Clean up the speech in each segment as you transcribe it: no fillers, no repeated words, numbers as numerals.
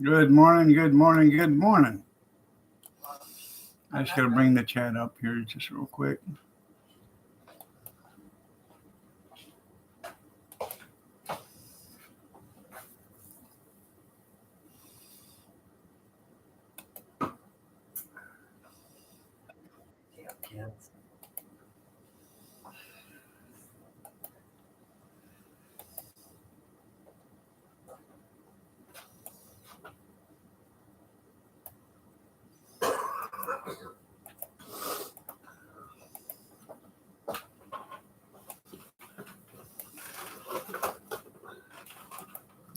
Good morning, good morning, good morning. I just got to bring the chat up here just real quick.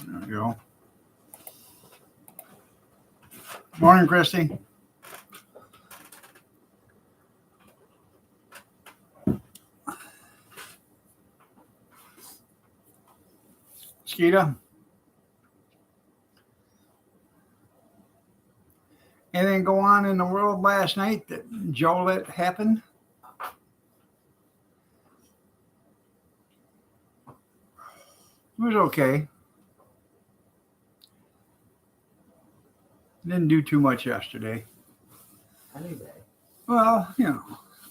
There we go. Morning, Christy. Skeeta. Anything go on in the world last night that Joe let happen? It was okay. Didn't do too much yesterday. Any day. Well, you know,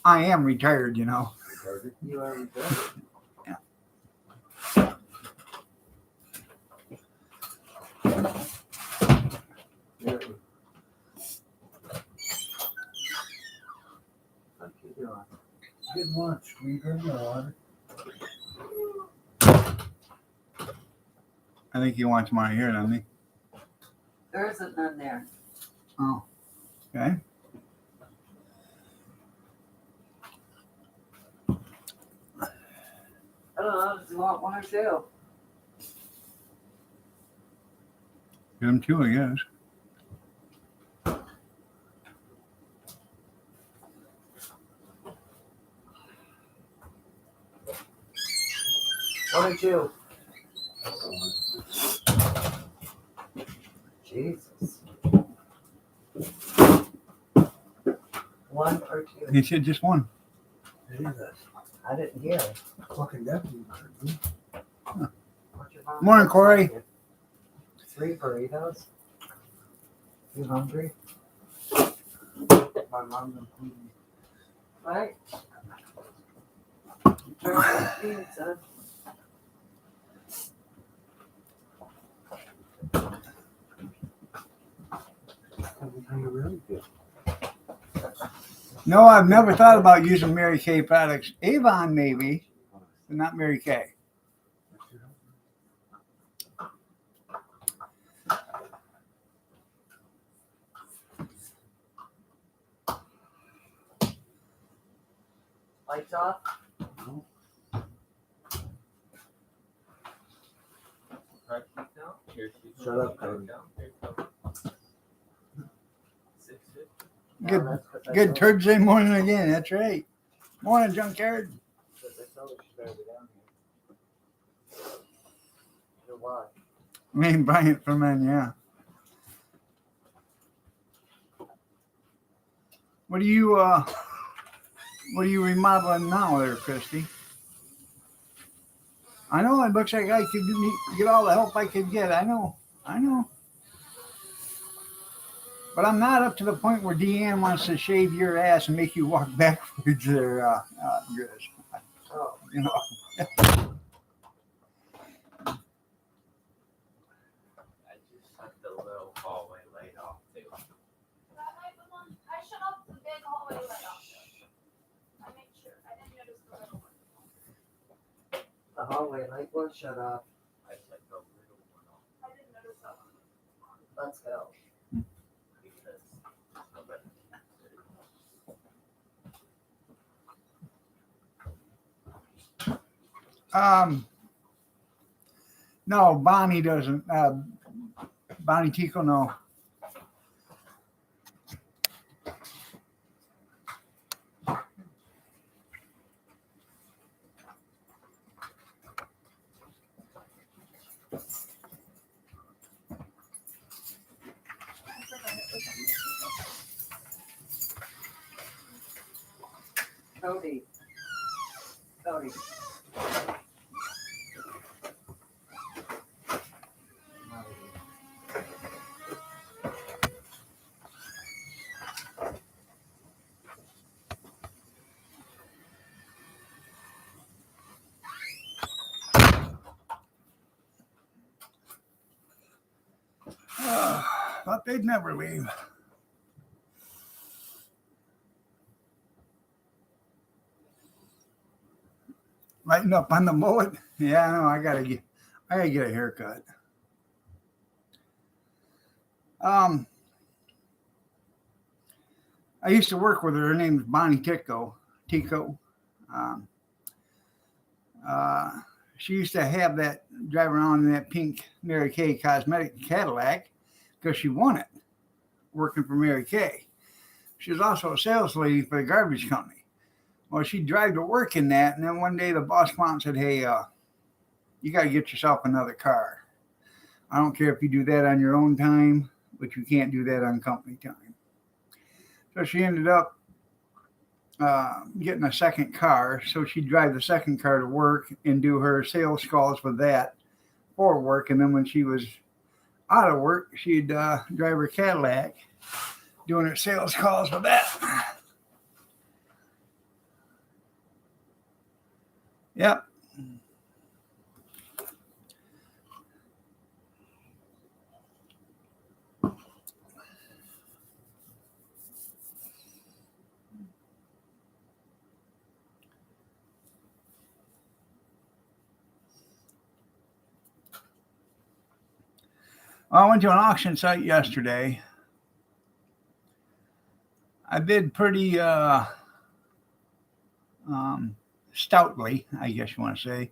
I am retired, you know. You are retired. Yeah. What you doing? Good lunch. We drink your water. I think he wants mine here, doesn't he? There isn't none there. Oh, okay. I don't know. Does he want one or two? Get him two, I guess. One or two. Jesus. One or two. He said just one. Jesus. I didn't hear. Fucking deputy. Morning, Corey. 3 burritos. You hungry? My mom's hungry. Right? Pizza. Really good. No, I've never thought about using Mary Kay products. Avon maybe, but not Mary Kay. Lights off. Shut up, Cody. Good, good Thursday morning again. That's right. Morning, junkyard. Main Bryant for men, yeah. What are you remodeling now there, Christy? I know it looks like I could get all the help I could get. I know. But I'm not up to the point where Deanne wants to shave your ass and make you walk backwards there, Chris. Oh. You know. I just had the little hallway laid off too. I shut off the big hallway light off. I made sure. I didn't notice the little one. The hallway light was shut off. I took the little one off I didn't notice that one. Let's go. because nobody No, Bonnie doesn't. Bonnie Tico, no. Cody. They'd never leave. Lighten up on the mullet. Yeah, I know. I gotta get a haircut. I used to work with her. Her name is Bonnie Tico. Um, she used to have that drive around in that pink Mary Kay cosmetic Cadillac because she won it working for Mary Kay. She was also a sales lady for the garbage company. Well, she'd drive to work in that, and then one day the boss came out and said, hey, you got to get yourself another car. I don't care if you do that on your own time, but you can't do that on company time. So she ended up getting a second car. So she'd drive the second car to work and do her sales calls with that for work. And then when she was out of work, she'd drive her Cadillac doing her sales calls with that. Yep. I went to an auction site yesterday. I bid pretty stoutly, I guess you want to say,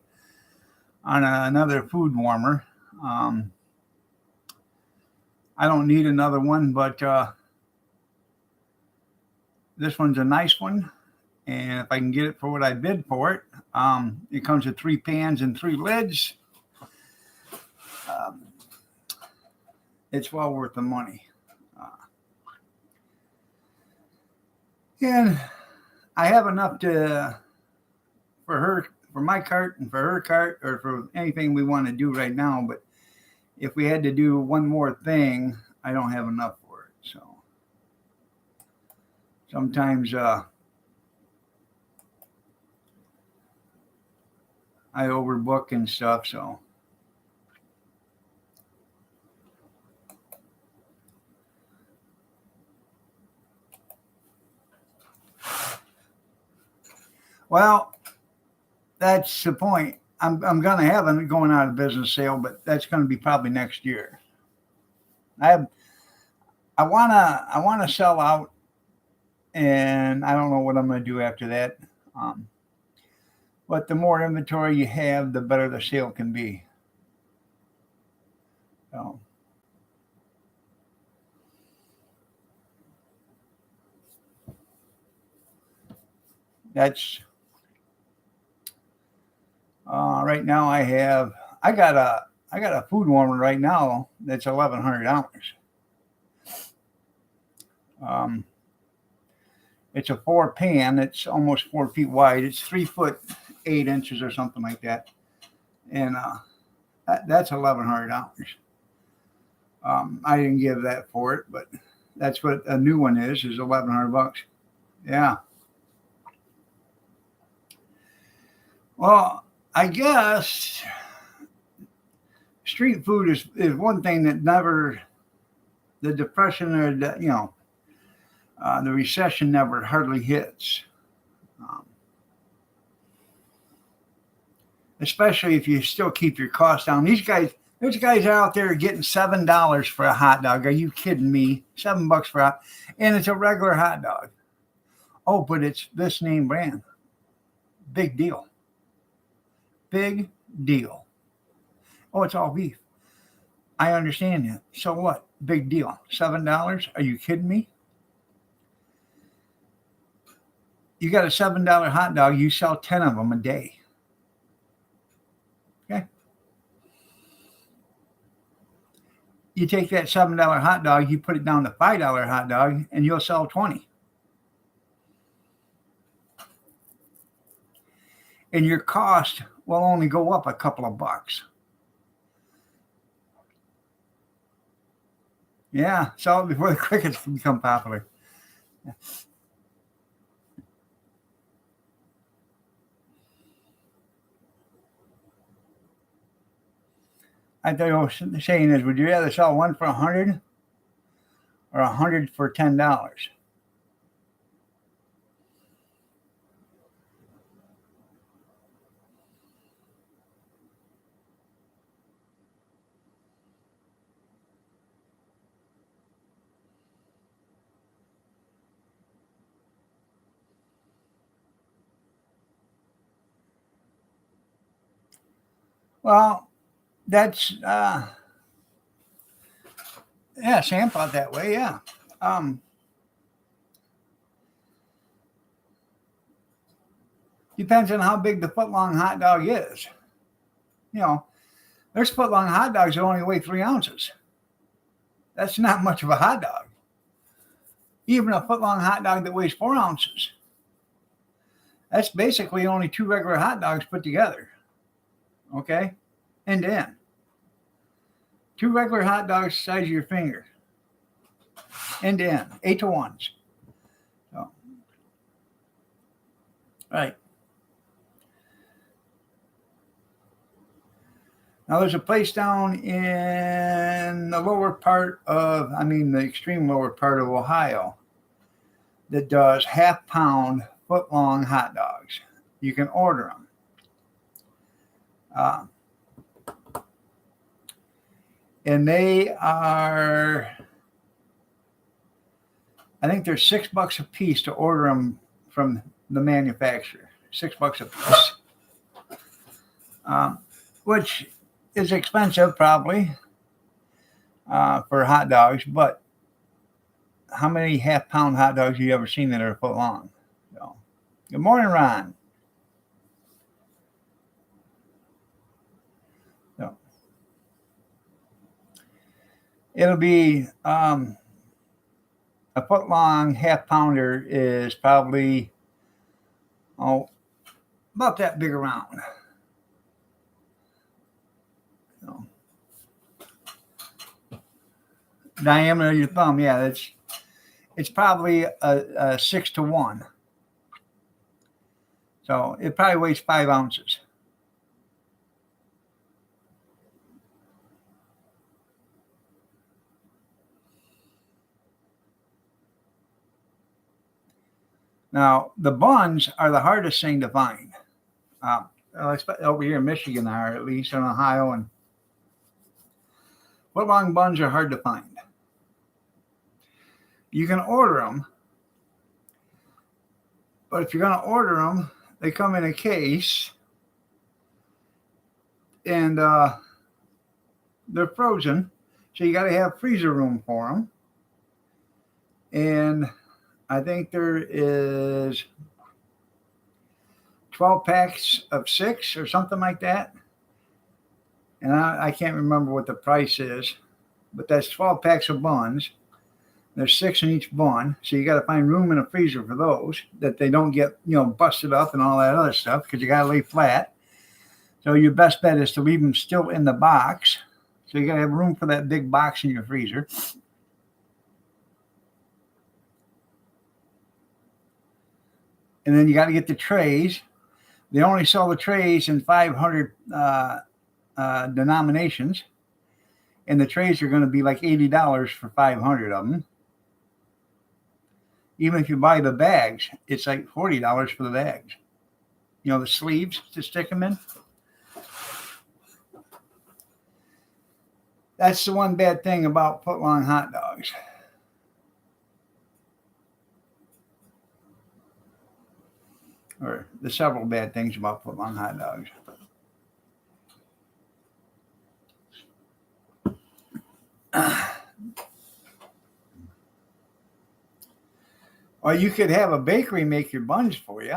on another food warmer. I don't need another one, but this one's a nice one. And if I can get it for what I bid for it, it comes with 3 pans and 3 lids. It's well worth the money. And I have enough for my cart and for her cart, or for anything we want to do right now. But if we had to do one more thing, I don't have enough for it. So sometimes I overbook and stuff. So well, that's the point. I'm going to have a going out of business sale, but that's going to be probably next year. I want to sell out, and I don't know what I'm going to do after that. But the more inventory you have, the better the sale can be. So that's right now. I got a food warmer right now that's $1,100. It's a 4-pan. It's almost 4 feet wide. It's 3 foot 8 inches or something like that, and that's $1,100. I didn't give that for it, but that's what a new one is $1,100. Yeah. Well, I guess street food is one thing that never, the depression or the recession never hardly hits. Especially if you still keep your costs down. There's guys out there getting $7 for a hot dog. Are you kidding me? $7 for a, and it's a regular hot dog. Oh, but it's this name brand. Big deal. Big deal. Oh, it's all beef. I understand that. So what? Big deal. $7? Are you kidding me? You got a $7 hot dog, you sell 10 of them a day. Okay. You take that $7 hot dog, you put it down to $5 hot dog, and you'll sell 20. And your cost will only go up a couple of bucks. Yeah, sell it before the crickets become popular. I think the saying is, would you rather sell one for 100 or 100 for $10. Well, that's yeah, Sam thought that way, yeah. Depends on how big the foot long hot dog is. You know, there's foot long hot dogs that only weigh 3 ounces. That's not much of a hot dog. Even a foot long hot dog that weighs 4 ounces. That's basically only 2 regular hot dogs put together. Okay? End to end. 2 regular hot dogs the size of your finger. End to end. 8 to 1s. So, right. Now there's a place down in the lower part of, the extreme lower part of Ohio that does half-pound foot-long hot dogs. You can order them. And they are, I think they're $6 a piece to order them from the manufacturer. $6 a piece. Which is expensive probably for hot dogs, but how many half-pound hot dogs have you ever seen that are a foot long? So, good morning, Ron. So, it'll be a foot long half-pounder is probably about that big around. Diameter of your thumb, yeah, it's probably a 6 to 1. So it probably weighs 5 ounces. Now the buns are the hardest thing to find. Over here in Michigan, are at least in Ohio, and foot long buns are hard to find. You can order them, but if you're going to order them, they come in a case, and they're frozen, so you got to have freezer room for them. And I think there is 12 packs of 6 or something like that. And I can't remember what the price is, but that's 12 packs of buns. There's 6 in each bun, so you got to find room in a freezer for those, that they don't get, busted up and all that other stuff, because you got to lay flat. So your best bet is to leave them still in the box. So you got to have room for that big box in your freezer. And then you got to get the trays. They only sell the trays in 500 denominations. And the trays are going to be like $80 for 500 of them. Even if you buy the bags, it's like $40 for the bags. The sleeves to stick them in. That's the one bad thing about foot-long hot dogs. Or the several bad things about foot-long hot dogs. Or you could have a bakery make your buns for you,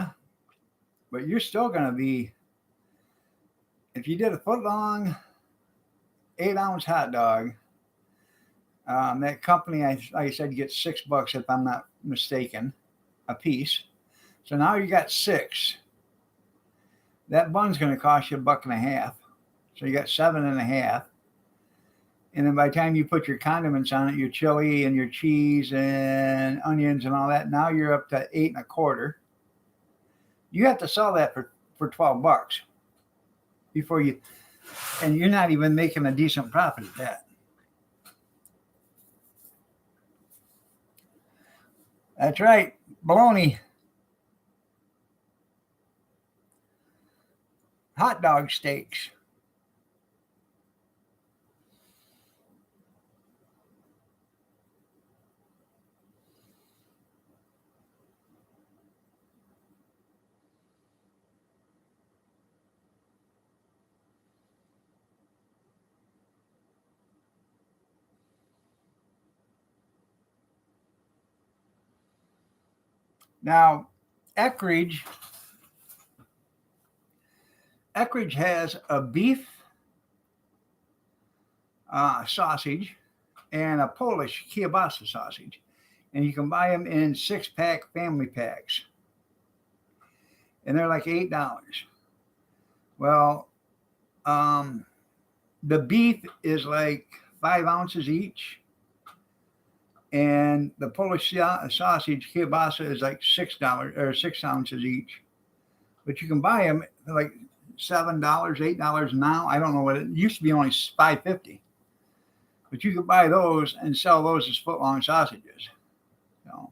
but you're still going to be, if you did a foot-long 8-ounce hot dog, that company, like I said, gets $6 if I'm not mistaken, a piece. So now you got 6. That bun's going to cost you $1.50. So you got 7.50. And then by the time you put your condiments on it, your chili and your cheese and onions and all that, now you're up to 8.25. You have to sell that for $12 before you, and you're not even making a decent profit at that. That's right. Bologna. Hot dog steaks. Now, Eckrich has a beef sausage and a Polish kielbasa sausage, and you can buy them in 6-pack family packs, and they're like $8. Well, the beef is like 5 ounces each, and the Polish sausage kielbasa is like $6 or 6 ounces each. But you can buy them like $7, $8 now. I don't know what it used to be, only $5.50. But you could buy those and sell those as foot-long sausages. So,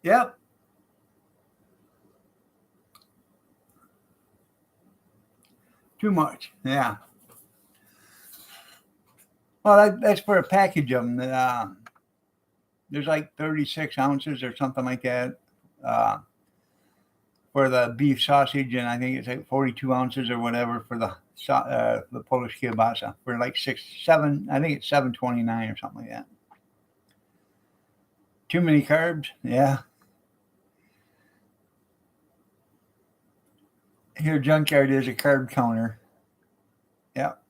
yep. Too much. Yeah. Well, that's for a package of them. There's like 36 ounces or something like that for the beef sausage, and I think it's like 42 ounces or whatever for the Polish kielbasa for like 7. I think it's $7.29 or something like that. Too many carbs. Yeah. Here, Junkyard is a carb counter. Yep.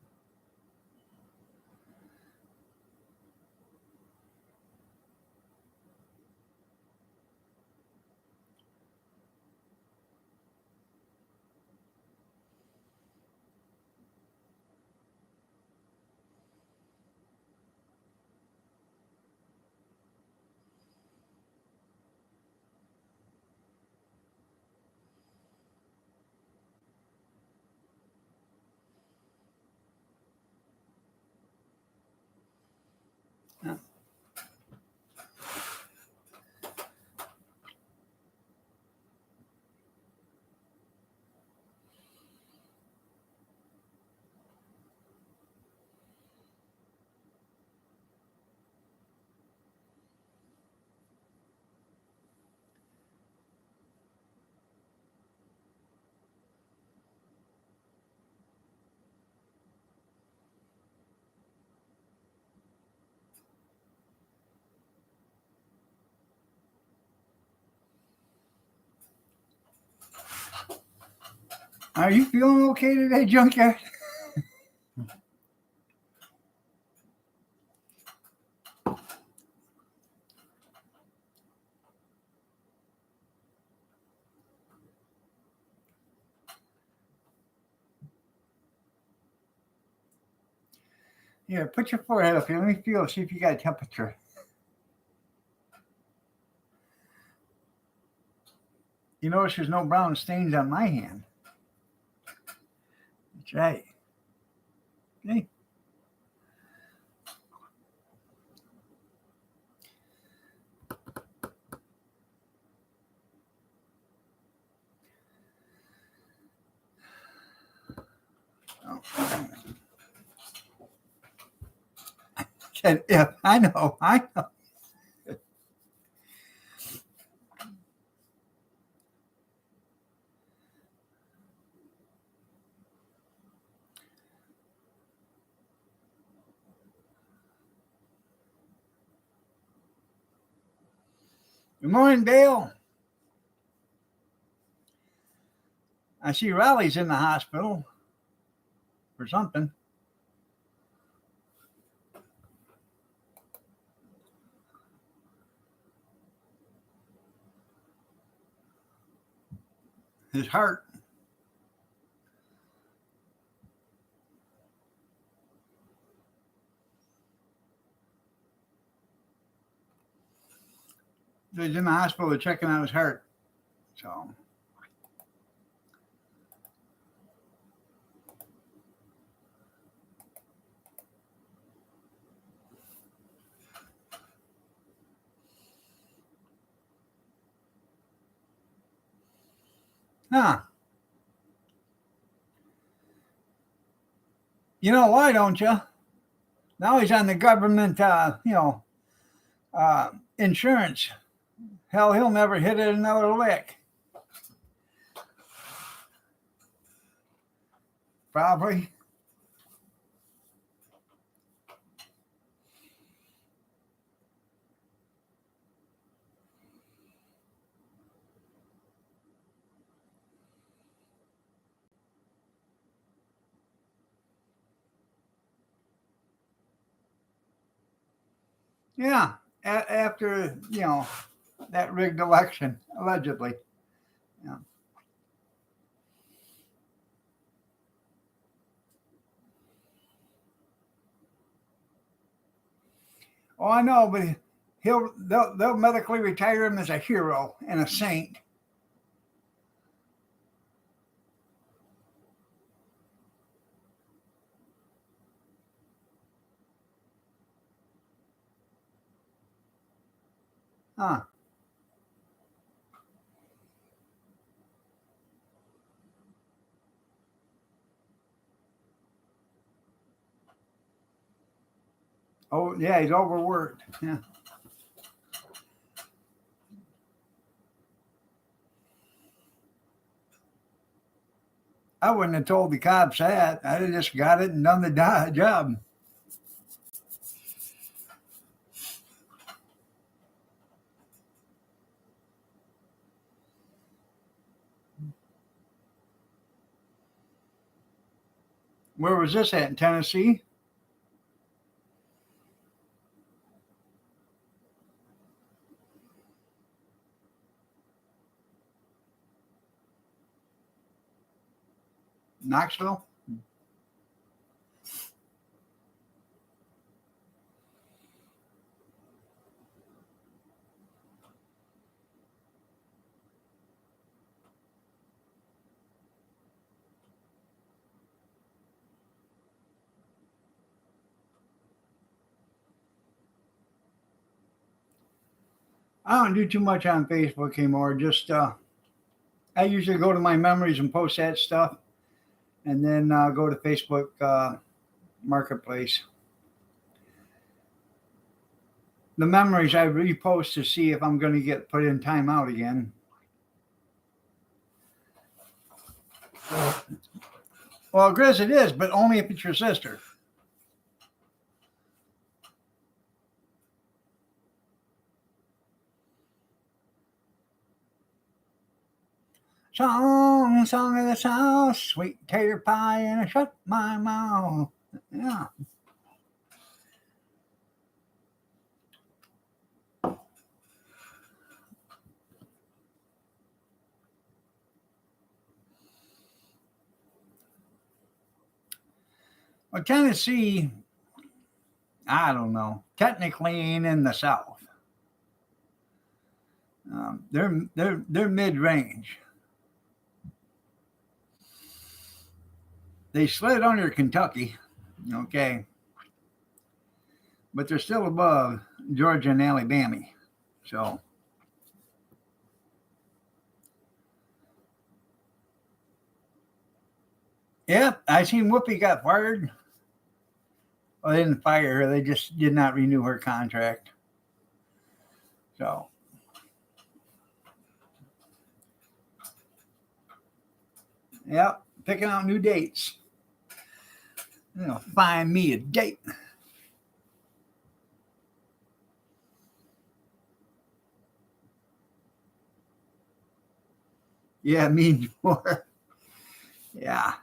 Are you feeling okay today, Junkyard? Here, put your forehead up here. Let me feel, see if you got a temperature. You notice there's no brown stains on my hand. That's right. Okay. Oh. Yeah, I know. Good morning, Dale. I see Raleigh's in the hospital for something. His heart. He's in the hospital. They're checking out his heart. So. Huh. You know why, don't you? Now he's on the government, insurance. Hell, he'll never hit it another lick. Probably. Yeah, after, that rigged election, allegedly. Yeah. Oh, I know, but they'll medically retire him as a hero and a saint. Huh. Oh, yeah, he's overworked. Yeah. I wouldn't have told the cops that. I'd have just got it and done the job. Where was this at? In Tennessee? Knoxville? I don't do too much on Facebook anymore. Just I usually go to my memories and post that stuff, and then go to Facebook Marketplace. The memories I repost to see if I'm going to get put in timeout again. Well, Grizz, it is, but only if it's your sister. Song of the South, sweet tater pie, and I shut my mouth. Yeah. Well, Tennessee, I don't know. Technically, ain't in the South. They're mid-range. They slid under Kentucky, okay, but they're still above Georgia and Alabama. So, yeah, I seen Whoopi got fired. Well, they didn't fire her; they just did not renew her contract. So, yep, picking out new dates. Find me a date. Yeah, me more. Yeah.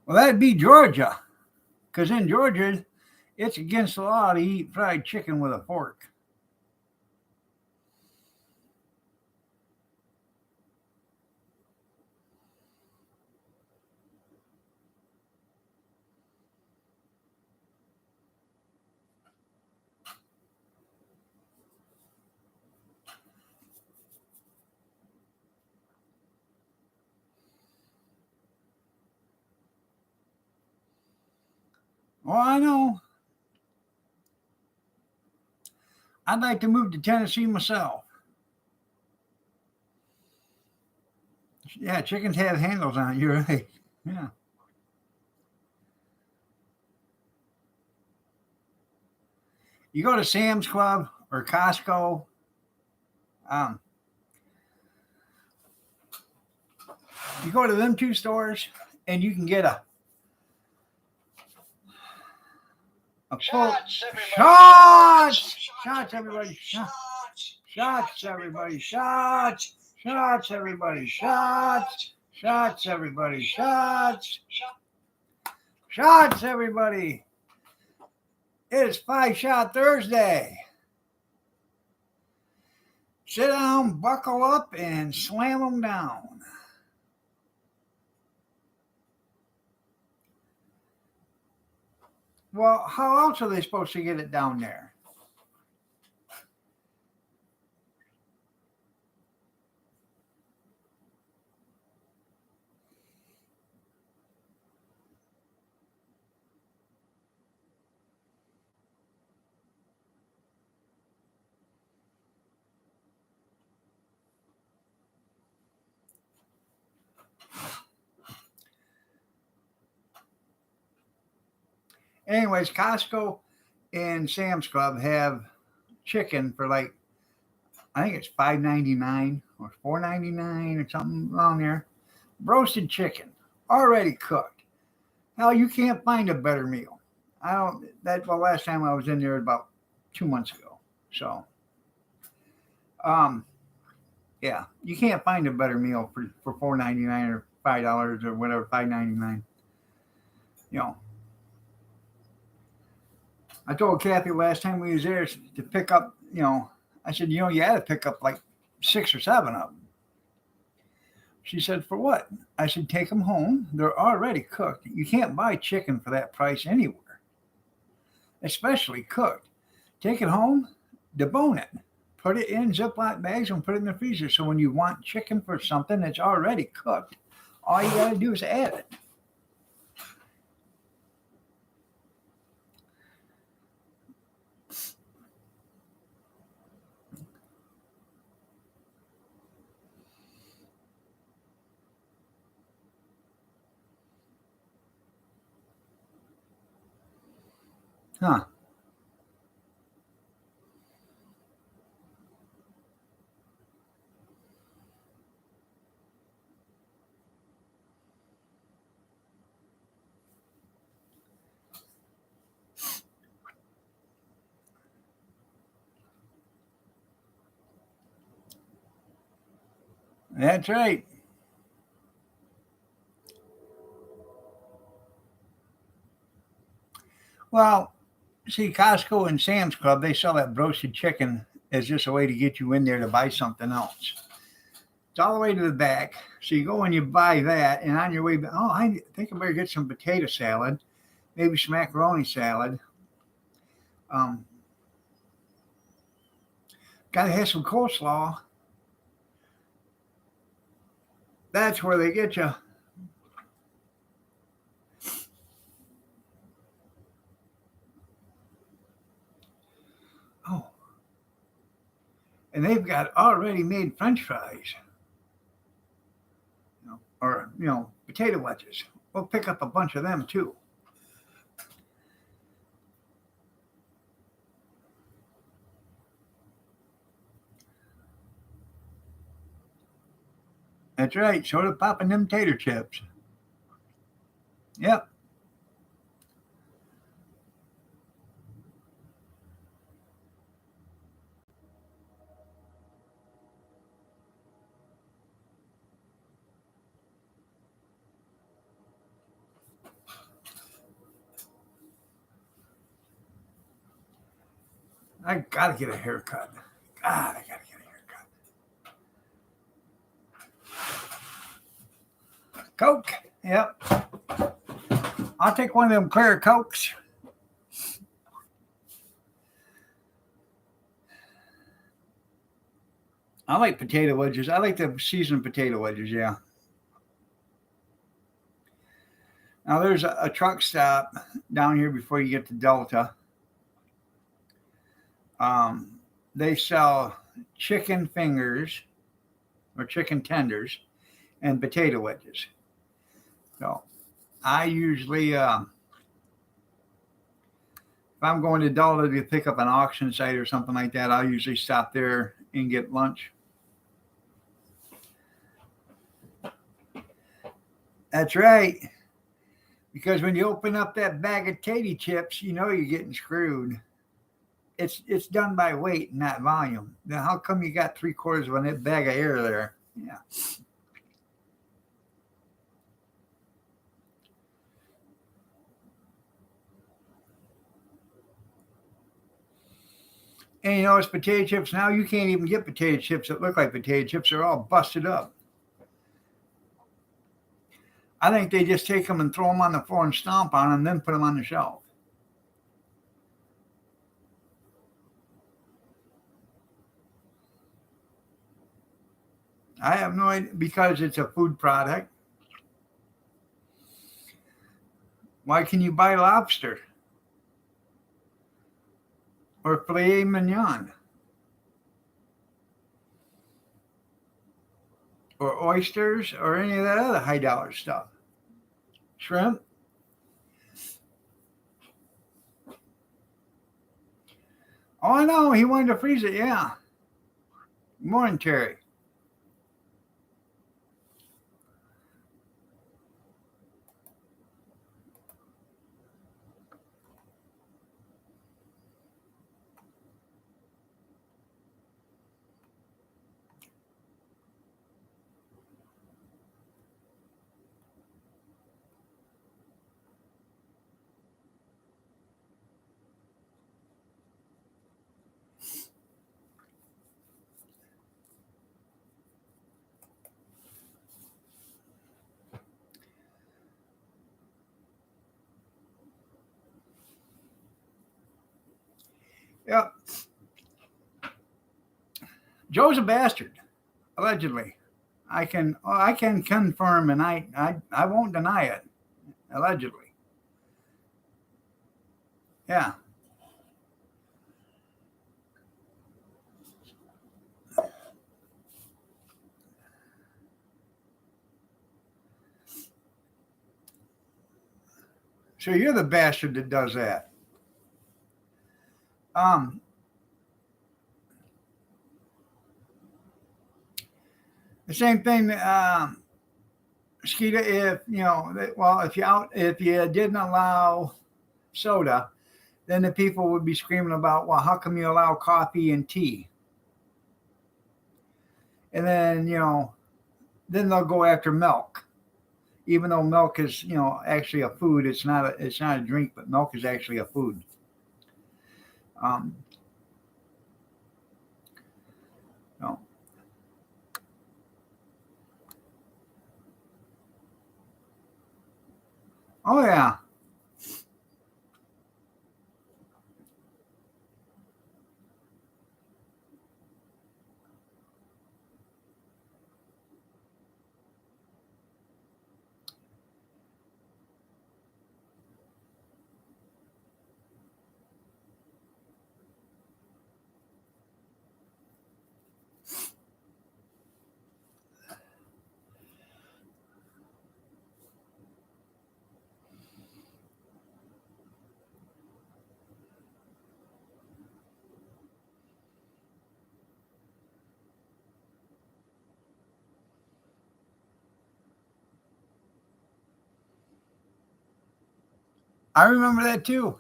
Well, that'd be Georgia, because in Georgia, It's against the law to eat fried chicken with a fork. Oh, I know. I'd like to move to Tennessee myself. Yeah, chickens have handles on it. You're right. Yeah. You go to Sam's Club or Costco, um, you go to them two stores and you can get a full shots, shots, everybody, shots, everybody, shots, shots, everybody, shots, shots, everybody, shots, shots, everybody. It's 5-Shot Thursday. Sit down, buckle up, and slam them down. Well, how else are they supposed to get it down there? Anyways, Costco and Sam's Club have chicken for like, I think it's $5.99 or $4.99 or something around there. Roasted chicken, already cooked. Hell, you can't find a better meal. Well, last time I was in there about 2 months ago. So, yeah, you can't find a better meal for $4.99 or $5 or whatever, $5.99. You know, I told Kathy last time we was there to pick up, I said, you had to pick up like 6 or 7 of them. She said, for what? I said, take them home. They're already cooked. You can't buy chicken for that price anywhere, especially cooked. Take it home, debone it, put it in Ziploc bags and put it in the freezer. So when you want chicken for something that's already cooked, all you got to do is add it. Huh. That's right. Well, see, Costco and Sam's Club, they sell that roasted chicken as just a way to get you in there to buy something else. It's all the way to the back. So you go and you buy that, and on your way back, I think I better get some potato salad, maybe some macaroni salad. Got to have some coleslaw. That's where they get you. Oh. And they've got already made French fries. Or, potato wedges. We'll pick up a bunch of them too. That's right. Sort of popping them tater chips. Yep. I gotta get a haircut. God, I gotta get a haircut. Coke. Yep. I'll take one of them clear Cokes. I like potato wedges. I like the seasoned potato wedges, yeah. Now there's a truck stop down here before you get to Delta. They sell chicken fingers or chicken tenders and potato wedges. So I usually, if I'm going to Delta to pick up an auction site or something like that, I'll usually stop there and get lunch. That's right. Because when you open up that bag of tatty chips, you know you're getting screwed. It's done by weight, not volume. Now, how come you got 3/4 of a bag of air there? Yeah. And you know, it's potato chips now. You can't even get potato chips that look like potato chips. They're all busted up. I think they just take them and throw them on the floor and stomp on them, then put them on the shelf. I have no idea, because it's a food product. Why can you buy lobster? Or filet mignon? Or oysters? Or any of that other high dollar stuff? Shrimp? Oh, I know. He wanted to freeze it, yeah. Good morning, Terry. Yep. Joe's a bastard, allegedly. I can confirm, and I won't deny it. Allegedly. Yeah. So you're the bastard that does that. The same thing, Skeeta, if you know, well, if you didn't allow soda, then the people would be screaming about, well, how come you allow coffee and tea? And then, you know, then they'll go after milk, even though milk is, you know, actually a food. It's not a drink, but milk is actually a food. No. Oh yeah. I remember that too.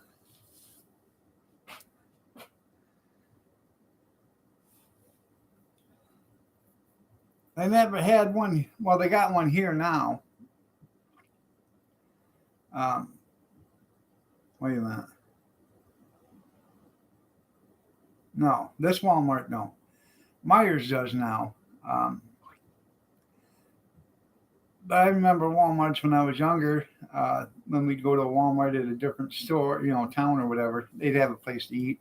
They never had one. Well, they got one here now. Wait a minute. No, this Walmart, no. Myers does now. But I remember Walmarts when I was younger. When we'd go to a Walmart at a different store, town or whatever, they'd have a place to eat.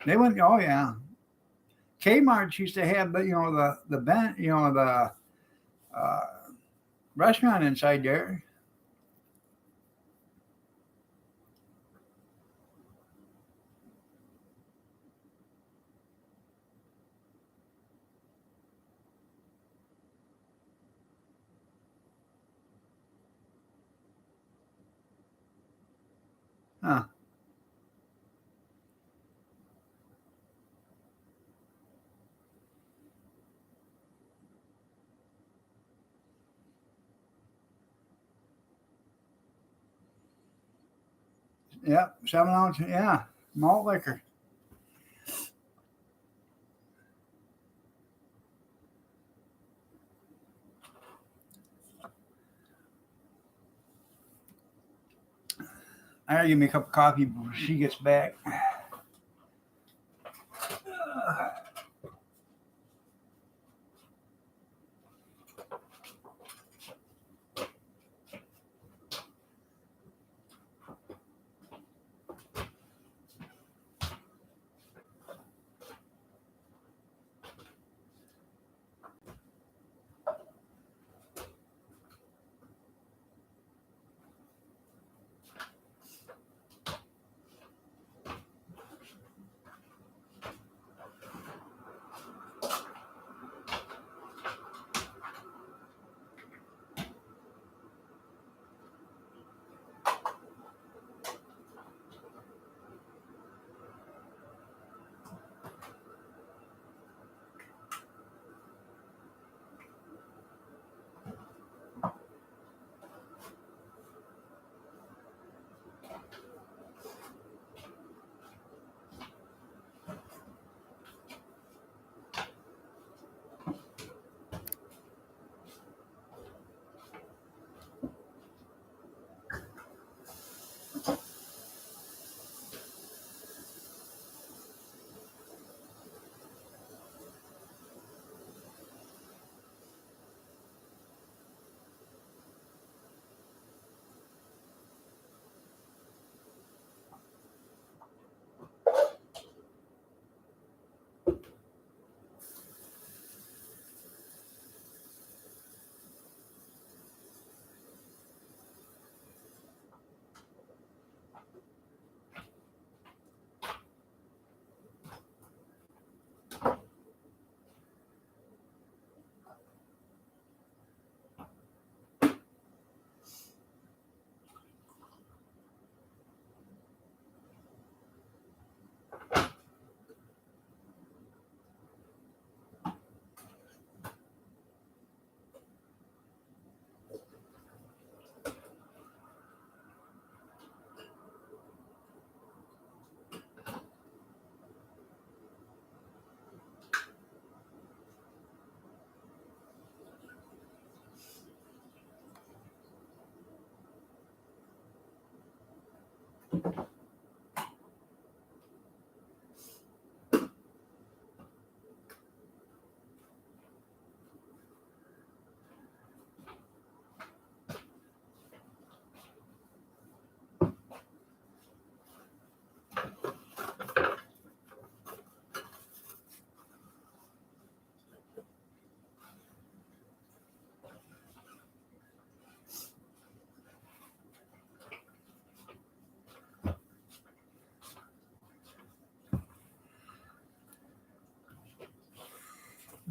They went, oh yeah. Kmart used to have the uh, restaurant inside there. Huh. Yep, 7 ounce. Yeah, malt liquor. I gotta give me a cup of coffee before she gets back.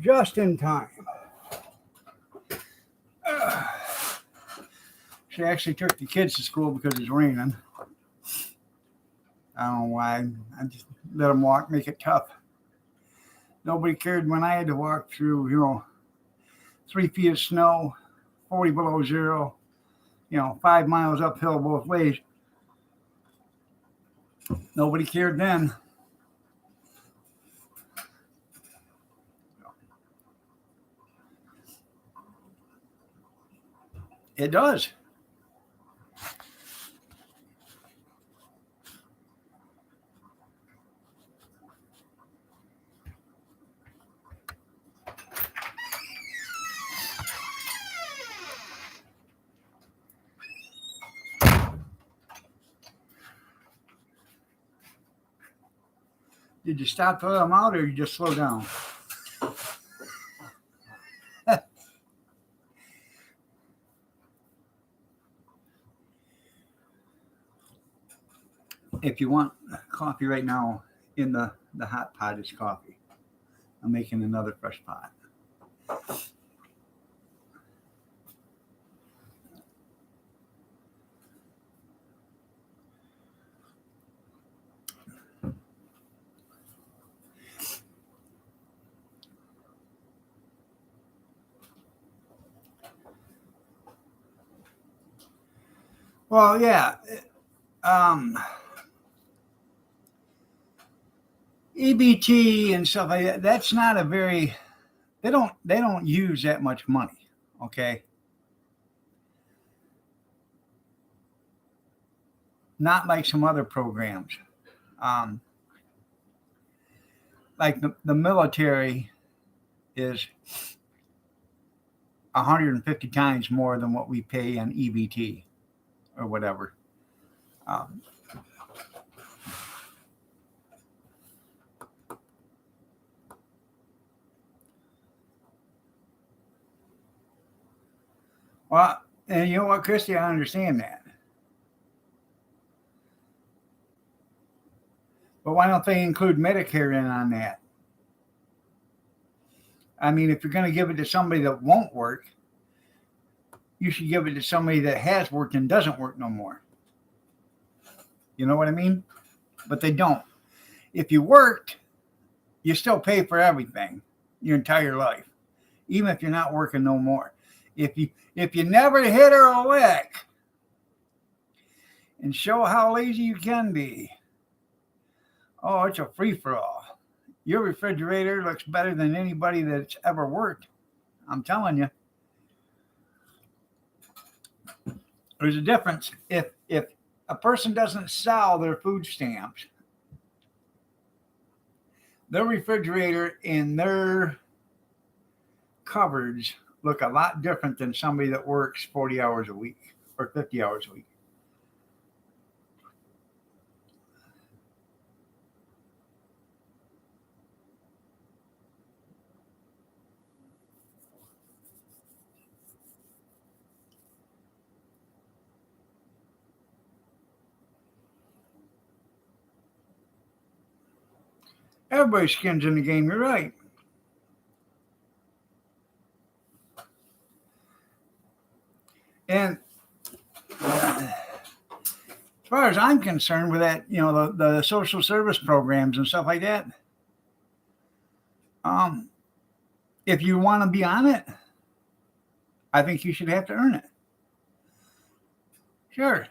Just in time. She actually took the kids to school because it's raining. I don't know why. I just let them walk, make it tough. Nobody cared when I had to walk through, 3 feet of snow, 40 below zero, 5 miles uphill both ways. Nobody cared then. It does. Did you stop to let them out or you just slow down? If you want coffee right now, in the hot pot is coffee. I'm making another fresh pot. Well, yeah. EBT and stuff like that, that's not a very, they don't use that much money, okay? Not like some other programs. Like the military is 150 times more than what we pay on EBT or whatever. Well, and you know what, Christy, I understand that. But why don't they include Medicare in on that? I mean, if you're going to give it to somebody that won't work, you should give it to somebody that has worked and doesn't work no more. You know what I mean? But they don't. If you worked, you still pay for everything your entire life, even if you're not working no more. If you never hit a lick and show how lazy you can be, oh, it's a free-for-all. Your refrigerator looks better than anybody that's ever worked. I'm telling you. There's a difference. If a person doesn't sell their food stamps, their refrigerator and their cupboards look a lot different than somebody that works 40 hours a week or 50 hours a week. Everybody's skin's in the game, you're right. And as far as I'm concerned with that, you know, the social service programs and stuff like that, if you want to be on it, I think you should have to earn it. Sure.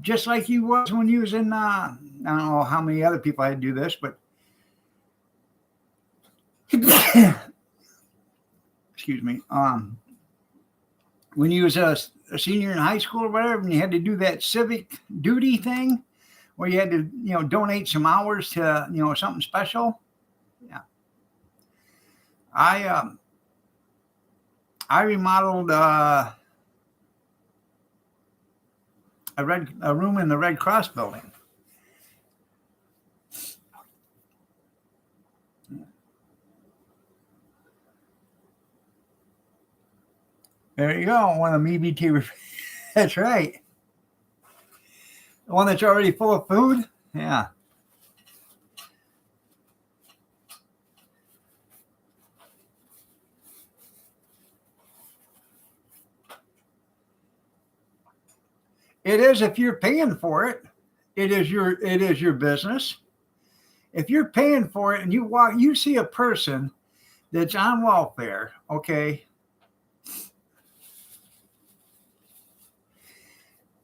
Just like you was when you was in, I don't know how many other people had to do this, but excuse me, when you was a senior in high school or whatever, and you had to do that civic duty thing where you had to, you know, donate some hours to, you know, something special. Yeah. I remodeled a room in the Red Cross building. There you go. One of them EBT. That's right. The one that's already full of food. Yeah. It is if you're paying for it. It is your business. If you're paying for it and you see a person that's on welfare, okay,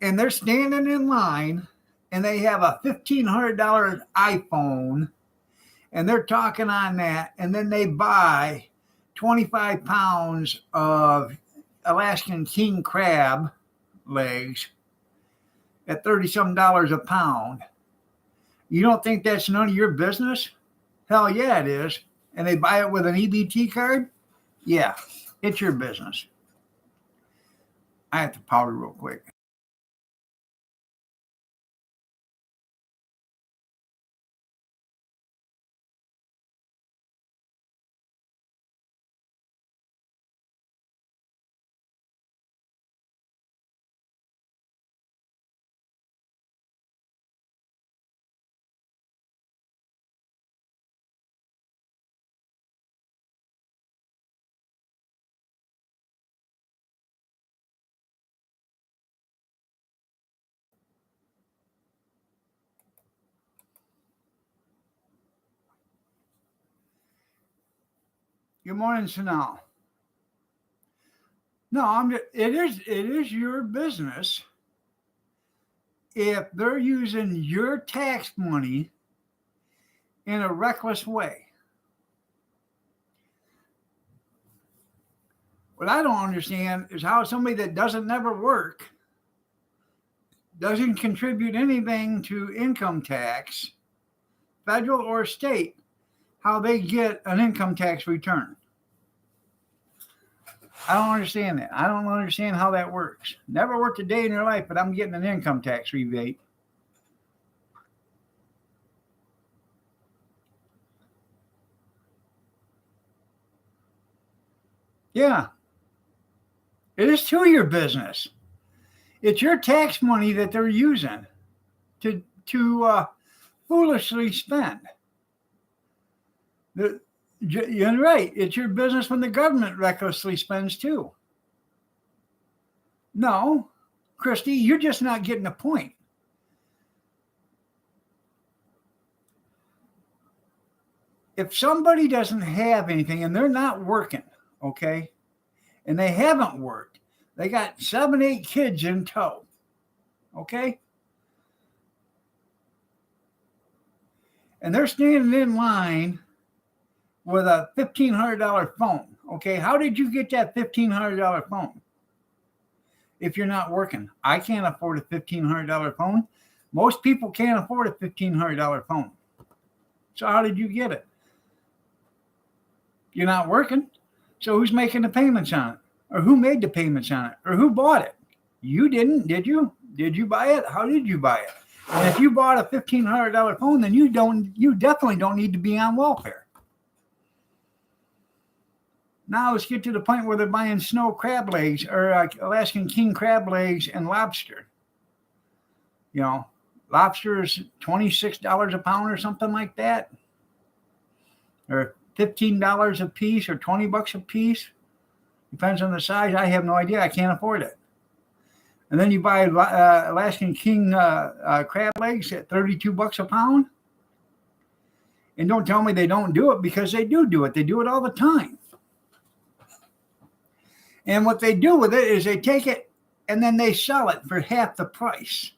and they're standing in line and they have a $1,500 iPhone and they're talking on that, and then they buy 25 pounds of Alaskan king crab legs at $30-some a pound. You don't think that's none of your business? Hell yeah, it is. And they buy it with an EBT card? Yeah, it's your business. I have to powder real quick. Good morning, Sanal. No, it is your business if they're using your tax money in a reckless way. What I don't understand is how somebody that doesn't never work, doesn't contribute anything to income tax, federal or state, how they get an income tax return. I don't understand that. I don't understand how that works. Never worked a day in your life, but I'm getting an income tax rebate. Yeah. It is to your business. It's your tax money that they're using to foolishly spend. You're right. It's your business when the government recklessly spends too. No, Christy, you're just not getting the point. If somebody doesn't have anything and they're not working, okay, and they haven't worked, they got 7, 8 kids in tow, okay? And they're standing in line with a $1,500 phone, okay? How did you get that $1,500 phone if you're not working? I can't afford a $1,500 phone. Most people can't afford a $1,500 phone. So how did you get it? You're not working. So who's making the payments on it? Or who made the payments on it? Or who bought it? You didn't, did you? Did you buy it? How did you buy it? And if you bought a $1,500 phone, then you definitely don't need to be on welfare. Now let's get to the point where they're buying snow crab legs or Alaskan king crab legs and lobster. You know, lobster is $26 a pound or something like that. Or $15 a piece or $20 a piece. Depends on the size. I have no idea. I can't afford it. And then you buy Alaskan king crab legs at $32 a pound. And don't tell me they don't do it, because they do it. They do it all the time. And what they do with it is they take it and then they sell it for half the price.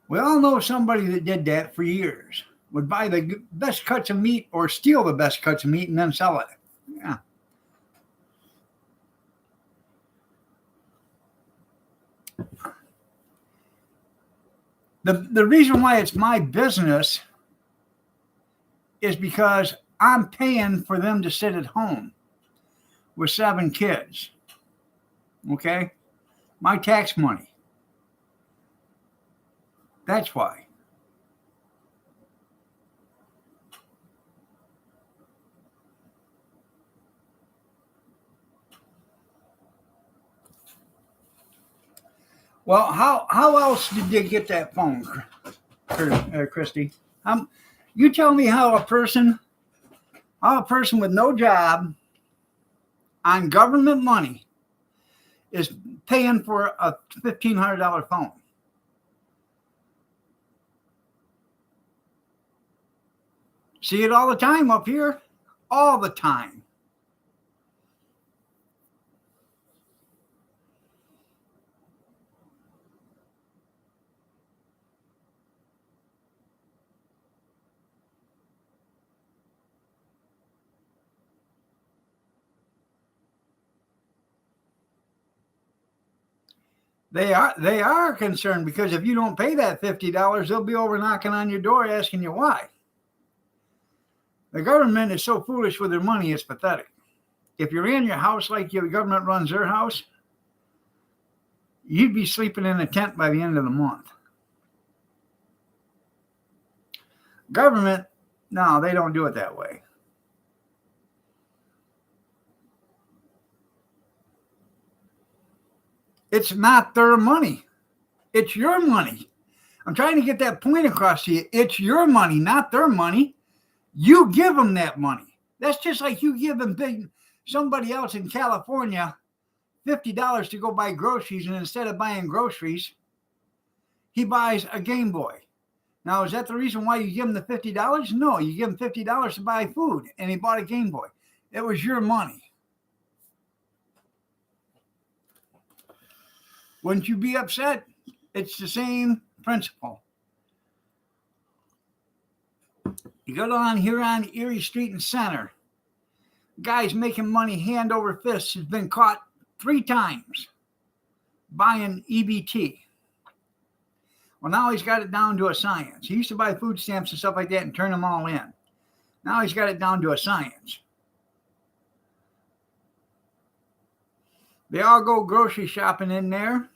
We all know somebody that did that for years. Would buy the best cuts of meat or steal the best cuts of meat and then sell it. Yeah. The reason why it's my business is because I'm paying for them to sit at home with 7 kids. Okay? My tax money. That's why. Well, how else did you get that phone, Christy? You tell me how a person with no job on government money is paying for a $1,500 phone. See it all the time up here, all the time. They are concerned, because if you don't pay that $50, they'll be over knocking on your door asking you why. The government is so foolish with their money, it's pathetic. If you're in your house like the government runs their house, you'd be sleeping in a tent by the end of the month. Government, no, they don't do it that way. It's not their money. It's your money. I'm trying to get that point across to you. It's your money, not their money. You give them that money. That's just like you giving somebody else in California $50 to go buy groceries, and instead of buying groceries, he buys a Game Boy. Now, is that the reason why you give him the $50? No, you give him $50 to buy food, and he bought a Game Boy. It was your money. Wouldn't you be upset? It's the same principle. You go down here on Erie Street and Center. Guy's making money hand over fist has been caught 3 times buying EBT. Well, now he's got it down to a science. He used to buy food stamps and stuff like that and turn them all in. Now he's got it down to a science. They all go grocery shopping in there.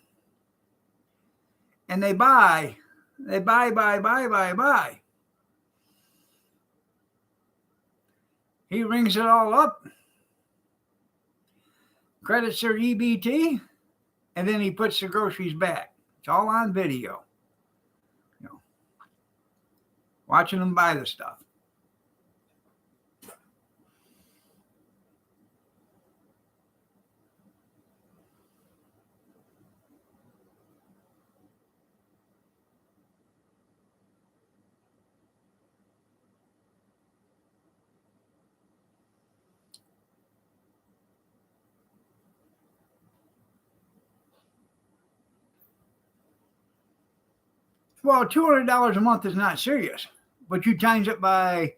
And they buy. He rings it all up, credits their EBT, and then he puts the groceries back. It's all on video. You know, watching them buy the stuff. Well, $200 a month is not serious, but you times it by,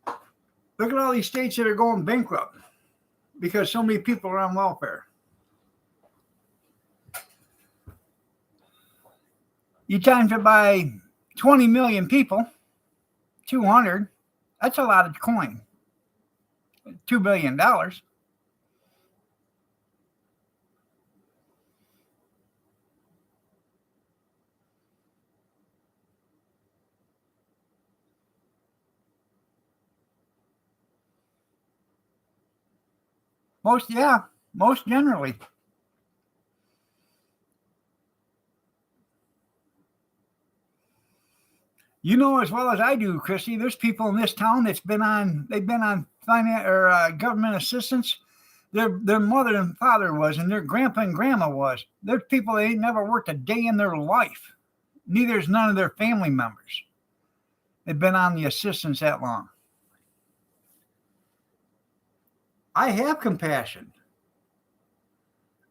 look at all these states that are going bankrupt because so many people are on welfare. You times it by 20 million people, 200, that's a lot of coin. $2 billion. Most generally. You know as well as I do, Christy, there's people in this town they've been on finance or government assistance. Their mother and father was, and their grandpa and grandma was. There's people that ain't never worked a day in their life. Neither is none of their family members. They've been on the assistance that long. I have compassion.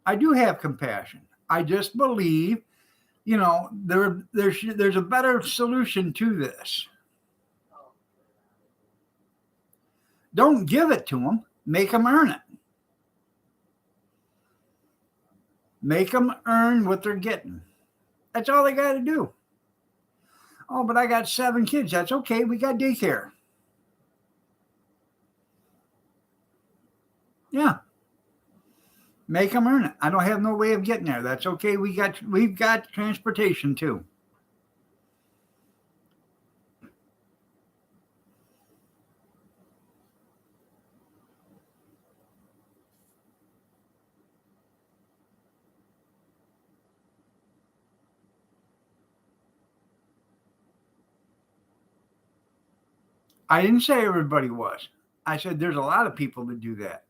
I do have compassion. I just believe, you know, there's a better solution to this. Don't give it to them. Make them earn it. Make them earn what they're getting. That's all they got to do. Oh, but I got 7 kids. That's okay. We got daycare. Yeah. Make them earn it. I don't have no way of getting there. That's okay. We've got transportation too. I didn't say everybody was. I said there's a lot of people that do that.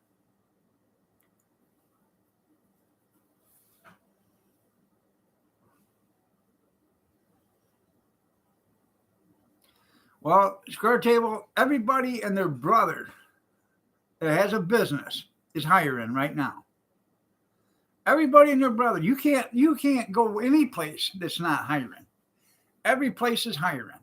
Well, Square Table, everybody and their brother that has a business is hiring right now. Everybody and their brother. You can't go any place that's not hiring. Every place is hiring.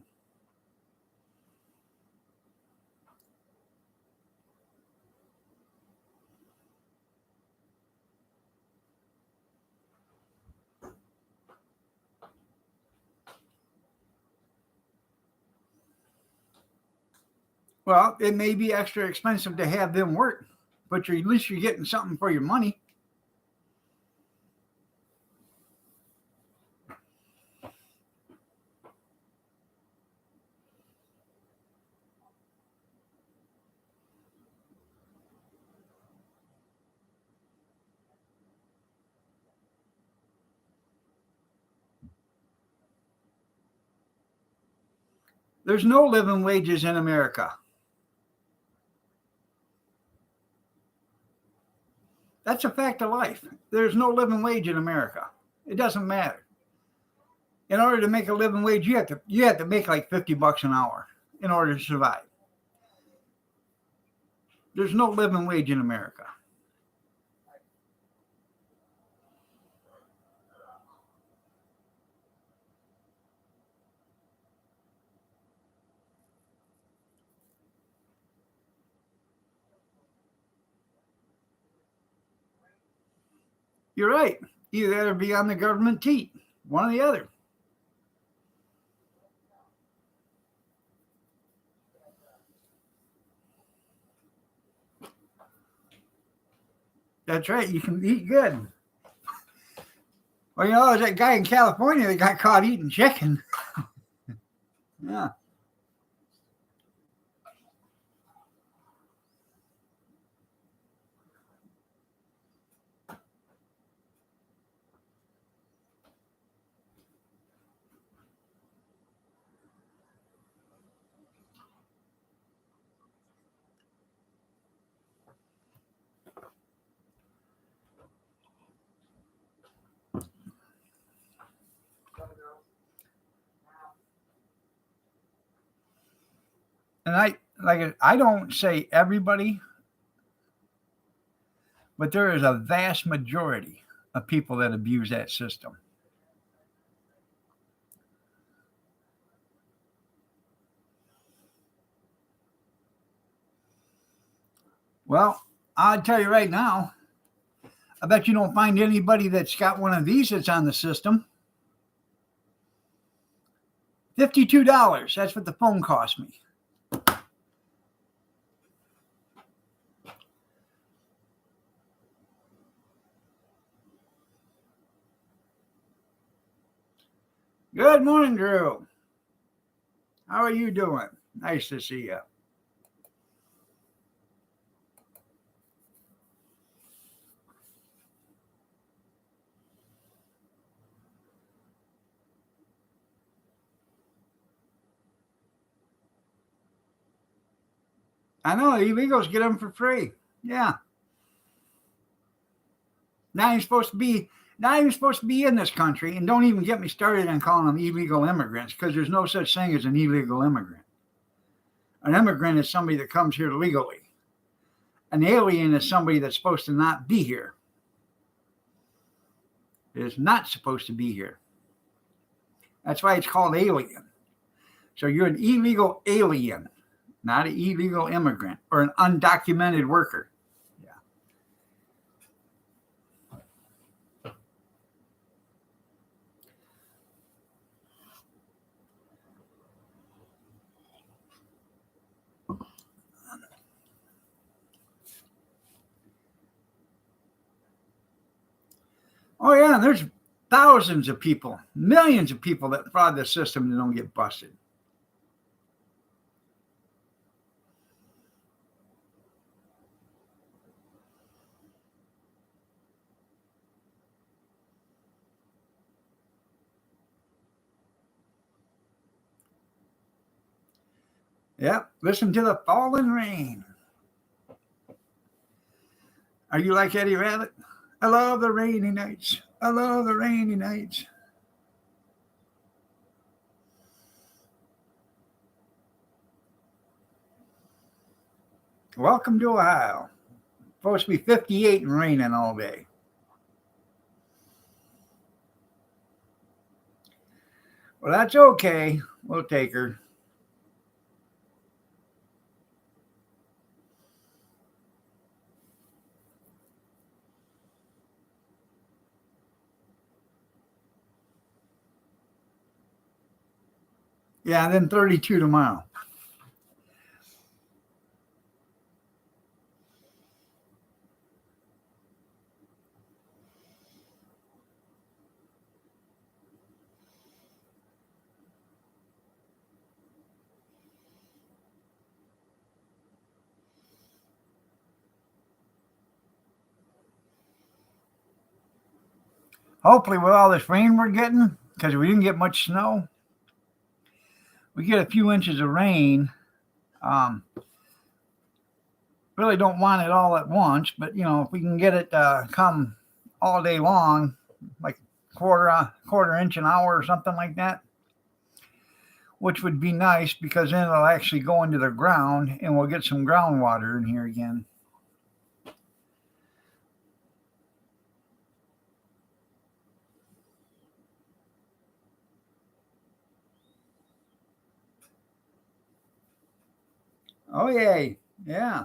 Well, it may be extra expensive to have them work, but at least you're getting something for your money. There's no living wages in America. That's a fact of life. There's no living wage in America. It doesn't matter. In order to make a living wage, you have to make like $50 an hour in order to survive. There's no living wage in America. You're right. Either that or be on the government teat. One or the other. That's right. You can eat good. Well, you know, there's that guy in California that got caught eating chicken. Yeah. And I don't say everybody, but there is a vast majority of people that abuse that system. Well, I'll tell you right now, I bet you don't find anybody that's got one of these that's on the system. $52. That's what the phone cost me. Good morning, Drew. How are you doing? Nice to see you. I know, the illegals get them for free. Yeah. Not even supposed to be in this country, and don't even get me started on calling them illegal immigrants, because there's no such thing as an illegal immigrant. An immigrant is somebody that comes here legally. An alien is somebody that's supposed to not be here. It is not supposed to be here. That's why it's called alien. So you're an illegal alien, not an illegal immigrant or an undocumented worker. Oh, yeah, there's thousands of people, millions of people that fraud the system and don't get busted. Yep, listen to the falling rain. Are you like Eddie Rabbit? I love the rainy nights. I love the rainy nights. Welcome to Ohio. Supposed to be 58 and raining all day. Well, that's okay. We'll take her. Yeah, and then 32 tomorrow. Hopefully, with all this rain we're getting, because we didn't get much snow, we get a few inches of rain. Really don't want it all at once, but if we can get it come all day long, like quarter inch an hour or something like that, which would be nice because then it'll actually go into the ground and we'll get some groundwater in here again. Oh, yay. Yeah.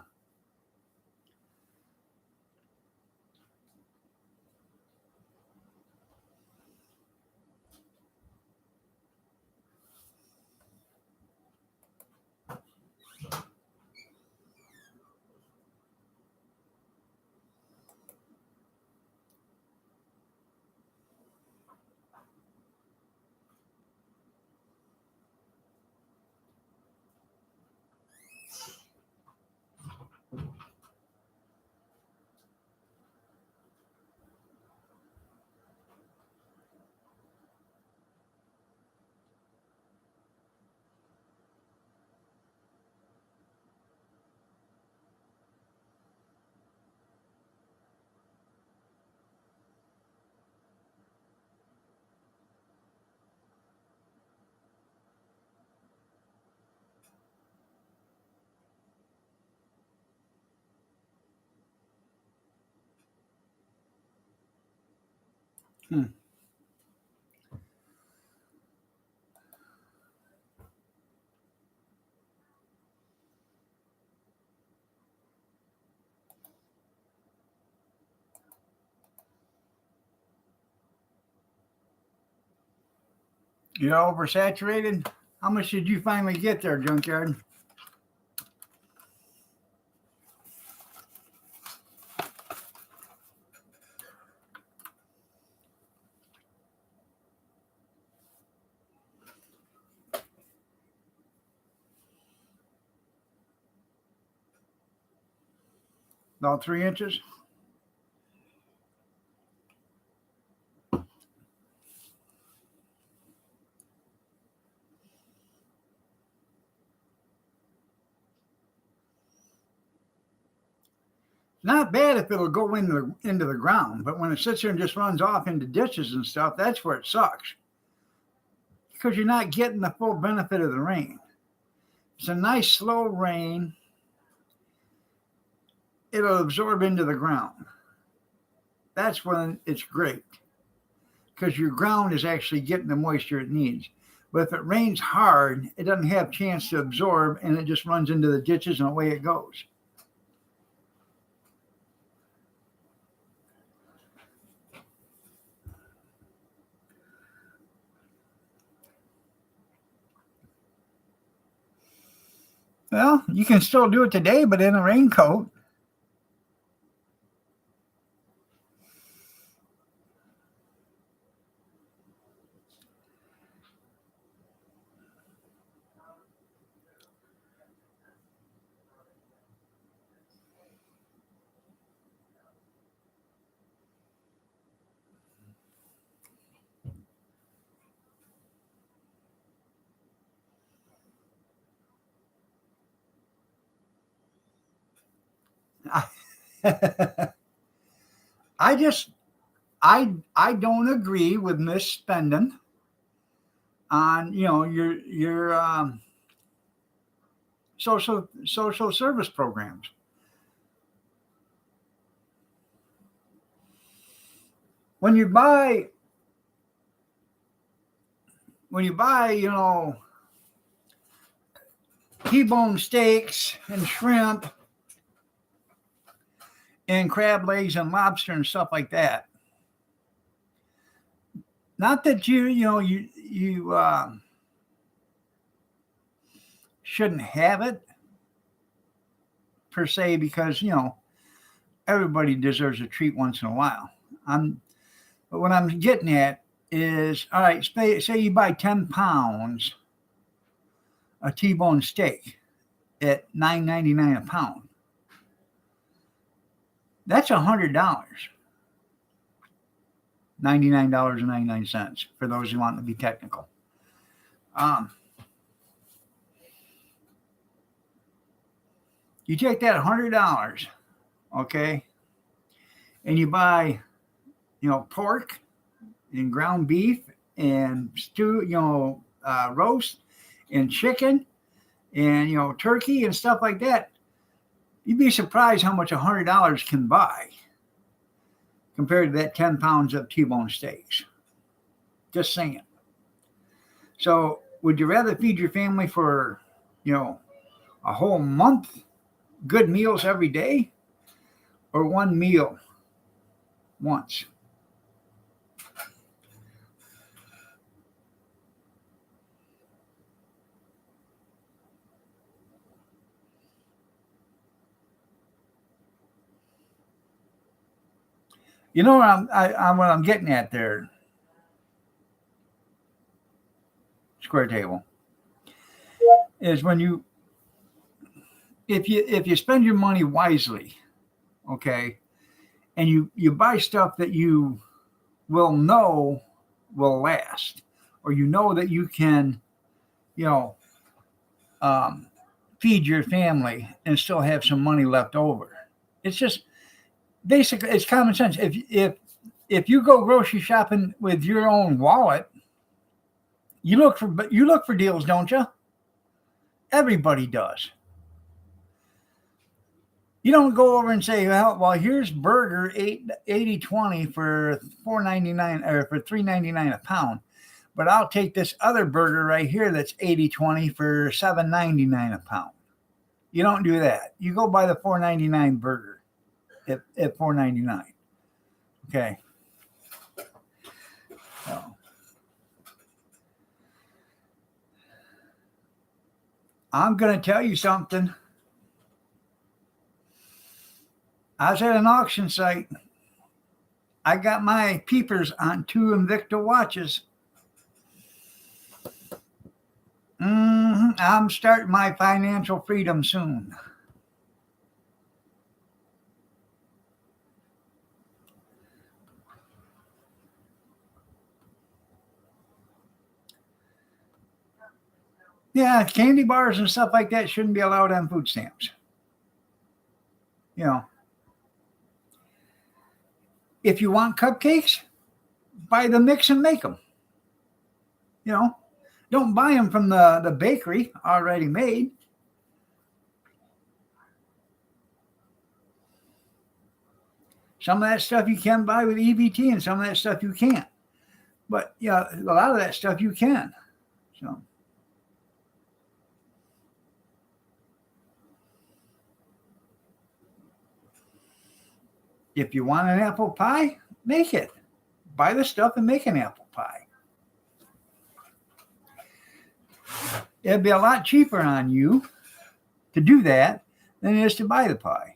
You're oversaturated? How much did you finally get there, Junkyard? About 3 inches? Not bad if it'll go into the ground, but when it sits there and just runs off into ditches and stuff, that's where it sucks. Because you're not getting the full benefit of the rain. It's a nice slow rain. It'll absorb into the ground. That's when it's great. Because your ground is actually getting the moisture it needs. But if it rains hard, it doesn't have a chance to absorb and it just runs into the ditches and away it goes. Well, you can still do it today, but in a raincoat. I don't agree with misspending on your social service programs. When you buy T-bone steaks and shrimp and crab legs and lobster and stuff like that. Not that you shouldn't have it per se, because everybody deserves a treat once in a while. But what I'm getting at is, all right, say you buy 10 pounds of T-bone steak at $9.99 a pound. That's $100. $99.99 for those who want to be technical. You take that $100, okay, and you buy, pork and ground beef and stew, roast and chicken and, turkey and stuff like that, you'd be surprised how much $100 can buy compared to that 10 pounds of T-bone steaks. Just saying. So would you rather feed your family for, a whole month, good meals every day, or one meal once? You know what I'm getting at there, Square Table, is when if you spend your money wisely, okay, and you buy stuff that you will know will last, or that you can, feed your family and still have some money left over. It's just basically, it's common sense. If you go grocery shopping with your own wallet, you look for deals, don't you? Everybody does. You don't go over and say, well, here's burger 80-20 for $4.99 or for $3.99 a pound, but I'll take this other burger right here that's 80-20 for $7.99 a pound. You don't do that. You go buy the $4.99 burger at $4.99. Okay. So, I'm going to tell you something. I was at an auction site. I got my peepers on 2 Invicta watches. I'm starting my financial freedom soon. Yeah, candy bars and stuff like that shouldn't be allowed on food stamps. If you want cupcakes, buy the mix and make them. Don't buy them from the bakery already made. Some of that stuff you can buy with EBT and some of that stuff you can't. But a lot of that stuff you can. So if you want an apple pie, make it. Buy the stuff and make an apple pie. It'd be a lot cheaper on you to do that than it is to buy the pie.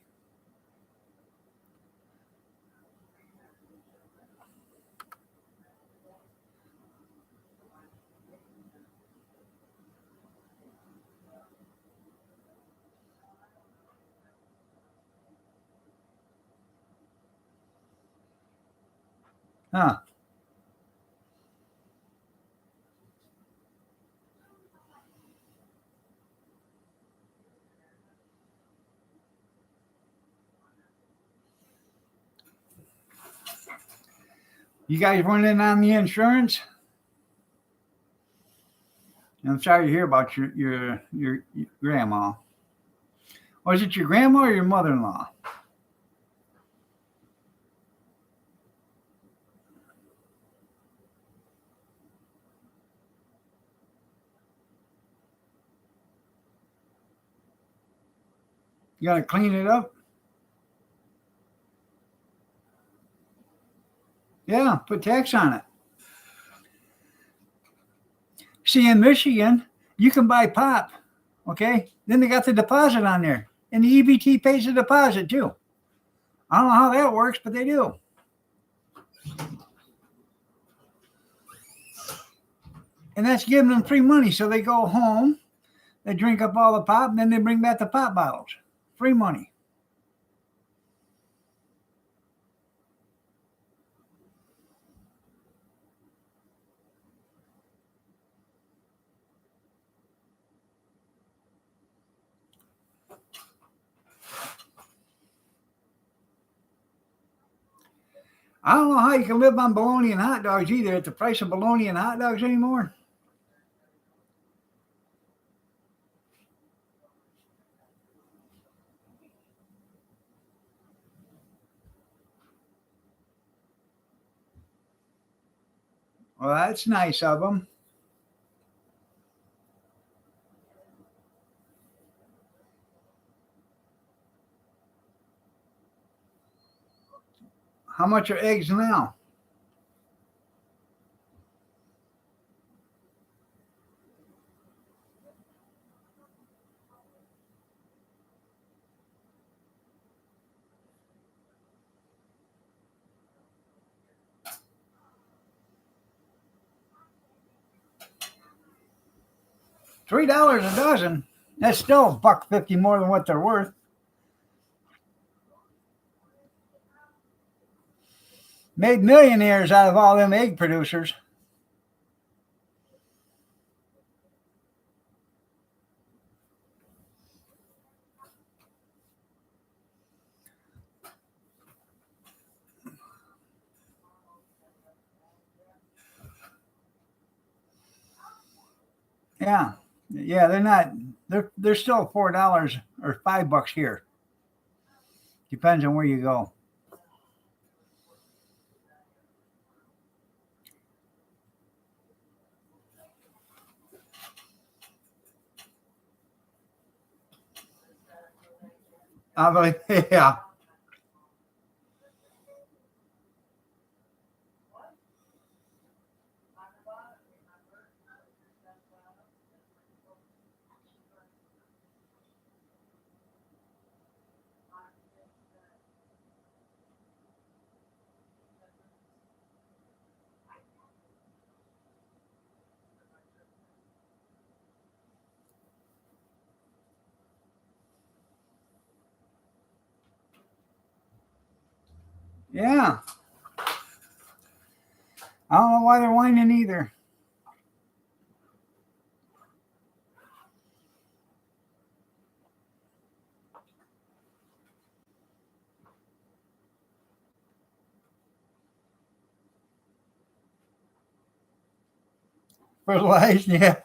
Huh. You guys went in on the insurance? I'm sorry to hear about your grandma. Was it your grandma or your mother-in-law? You gotta clean it up? Yeah, put tax on it. See, in Michigan, you can buy pop, okay? Then they got the deposit on there, and the EBT pays the deposit too. I don't know how that works, but they do. And that's giving them free money. So they go home, they drink up all the pop, and then they bring back the pop bottles. Free money. I don't know how you can live on bologna and hot dogs either at the price of bologna and hot dogs anymore. Well, that's nice of them. How much are eggs now? $3 a dozen. That's still $1.50 more than what they're worth. Made millionaires out of all them egg producers. Yeah. Yeah, they're not they're still $4 or $5 here. Depends on where you go. Yeah. Yeah. I don't know why they're whining either. Fertilized, yeah.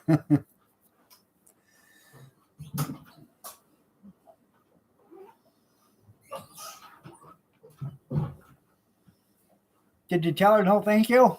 Did you tell her no thank you?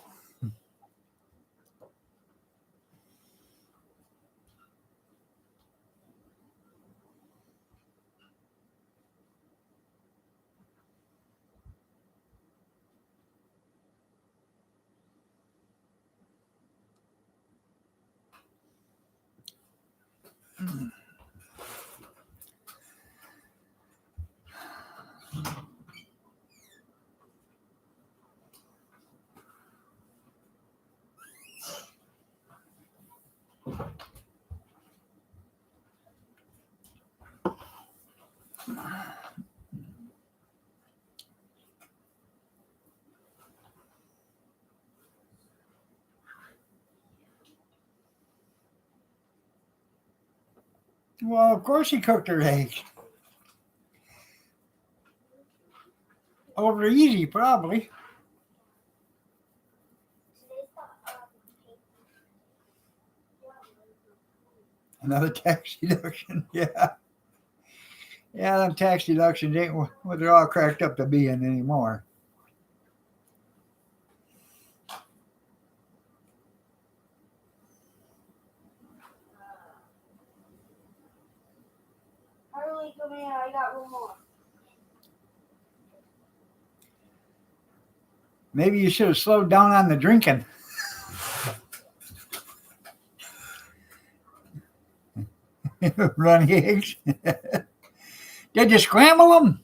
Well, of course she cooked her eggs. Over easy, probably. Another tax deduction. Yeah. Yeah, them tax deductions ain't what they're all cracked up to being anymore. Harley, come here. I got one more. Maybe you should have slowed down on the drinking. Runny eggs. Did you scramble them?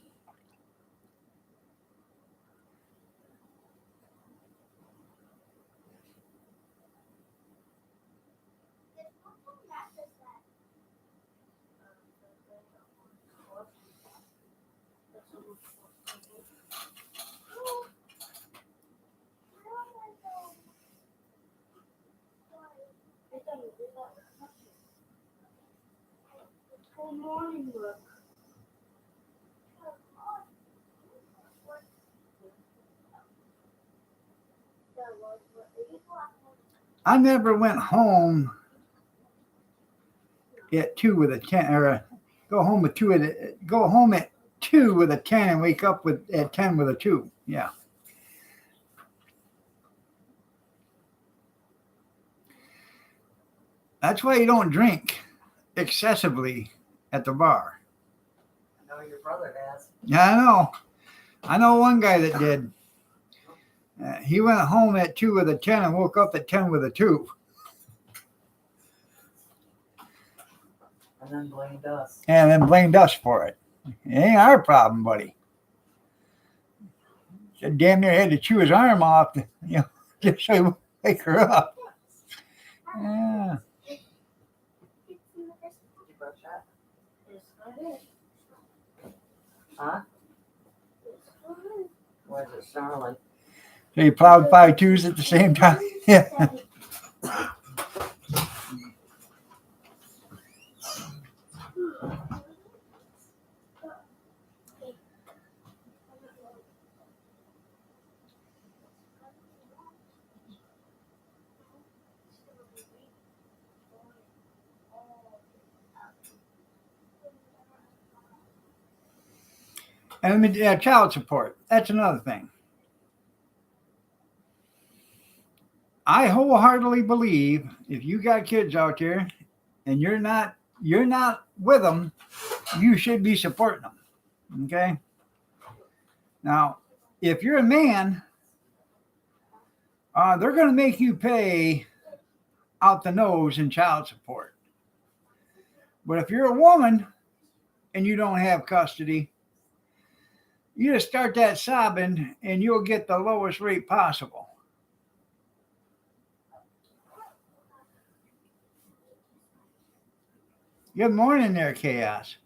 Good morning, look. I never went home at 2 with a 10, or go home at 2 with a 10 and wake up at 10 with a 2. Yeah. That's why you don't drink excessively at the bar. I know your brother has. Yeah, I know. I know one guy that did. He went home at 2 with a 10 and woke up at 10 with a 2. And then blamed us. And then blamed us for it. It ain't our problem, buddy. Said damn near had to chew his arm off, just so he would wake her up. Yeah. Did you brush that? Huh? Why is it snarling? So you plowed 5 twos at the same time? Yeah. And child support. That's another thing. I wholeheartedly believe if you got kids out there and you're not with them, you should be supporting them. Okay. Now, if you're a man, they're going to make you pay out the nose in child support. But if you're a woman and you don't have custody, you just start that sobbing and you'll get the lowest rate possible. Good morning there, Chaos.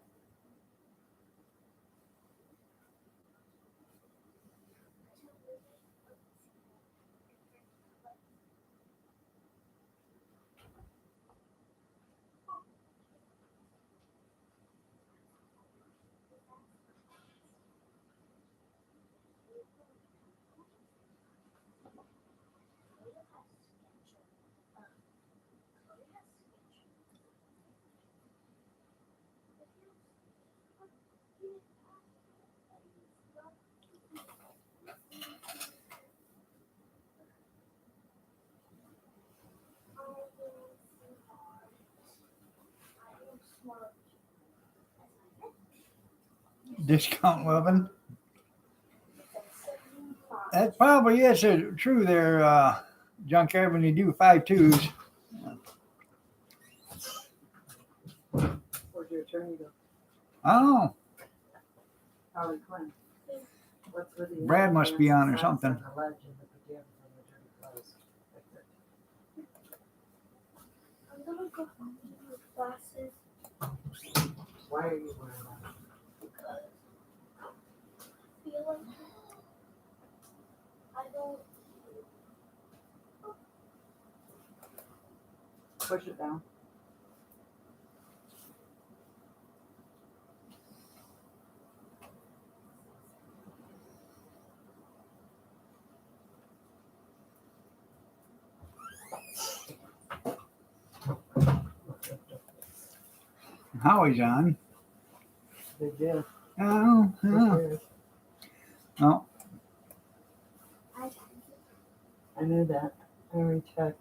Discount loving. That probably is true there, Junkyard, when you do 5 twos. Where'd your attorney go? I don't know. Harley Quinn. What's with the Brad must be on or something. The legend that began from the dirty clothes. I'm gonna go home with glasses Why are you wearing that? because I feel like I don't. Push it down. Howie's on. Did you? Oh, oh. I knew that. I already checked.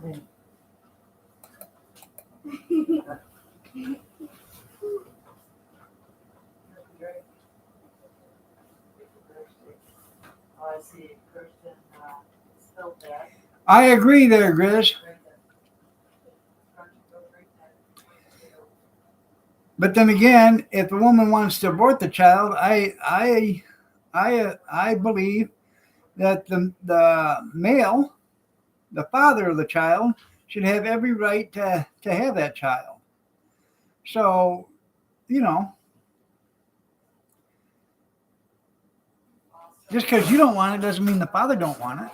Hey. Oh, I see. Kirsten spelled that. I agree there, Grizz. But then again, if the woman wants to abort the child, I believe that the male, the father of the child, should have every right to have that child. So, just because you don't want it doesn't mean the father don't want it.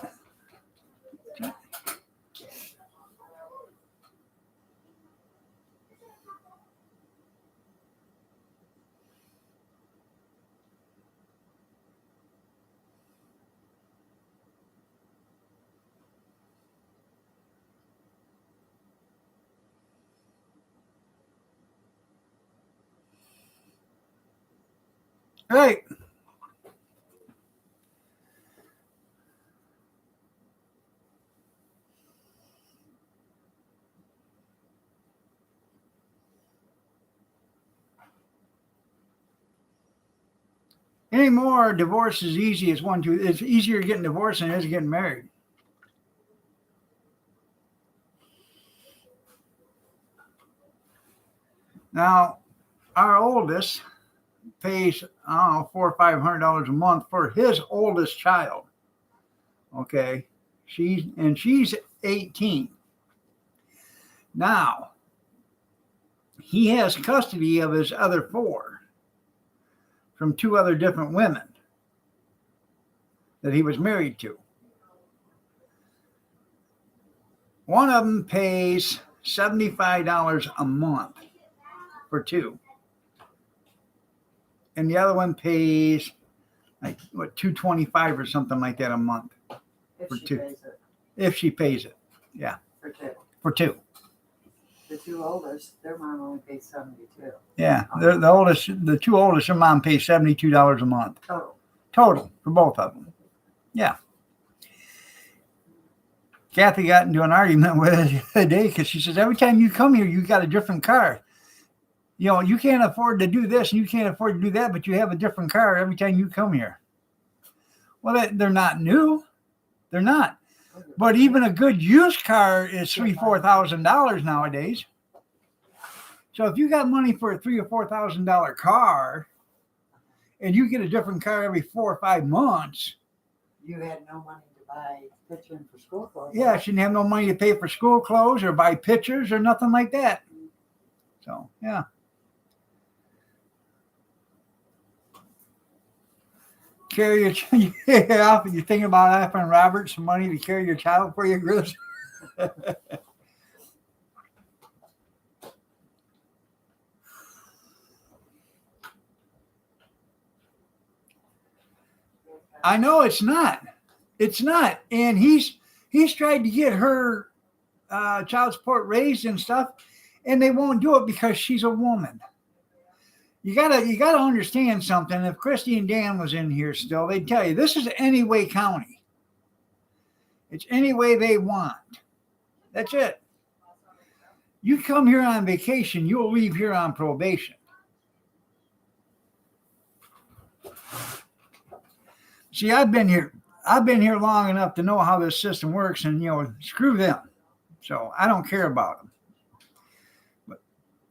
Right. Anymore, divorce is easy as one, two. It's easier getting divorced than it is getting married. Now, our oldest pays, I don't know, $400 or $500 a month for his oldest child. Okay, she's 18. Now, he has custody of his other 4 from 2 other different women that he was married to. One of them pays $75 a month for 2. And the other one pays like what, $225 or something like that a month If For she two. pays it if she pays it for 2. for 2. The 2 oldest, their mom only pays 72 Yeah, the 2 oldest, her mom pays $72 a month total. total for both of them. Yeah. Kathy got into an argument with her the other day because she says, every time you come here, you got a different car. You know, you can't afford to do this and you can't afford to do that, but you have a different car every time you come here. Well, they're not new. They're not. But even a good used car is $3,000-$4,000 nowadays. So if you got money for a $3,000 or $4,000 car, and you get a different car every 4 or 5 months, You had no money to buy picturing for school clothes. yeah, she didn't have no money to pay for school clothes or buy pictures or nothing like that. So yeah. Carry your yeah, you think about offering Robert some money to carry your child for you, Chris? I know it's not. It's not. And he's tried to get her child support raised and stuff, and they won't do it because she's a woman. You gotta understand something. If Christy and Dan was in here still, they'd tell you this is Anyway County. It's any way they want. That's it. You come here on vacation, you'll leave here on probation. See, I've been here long enough to know how this system works, and screw them. So I don't care about them. But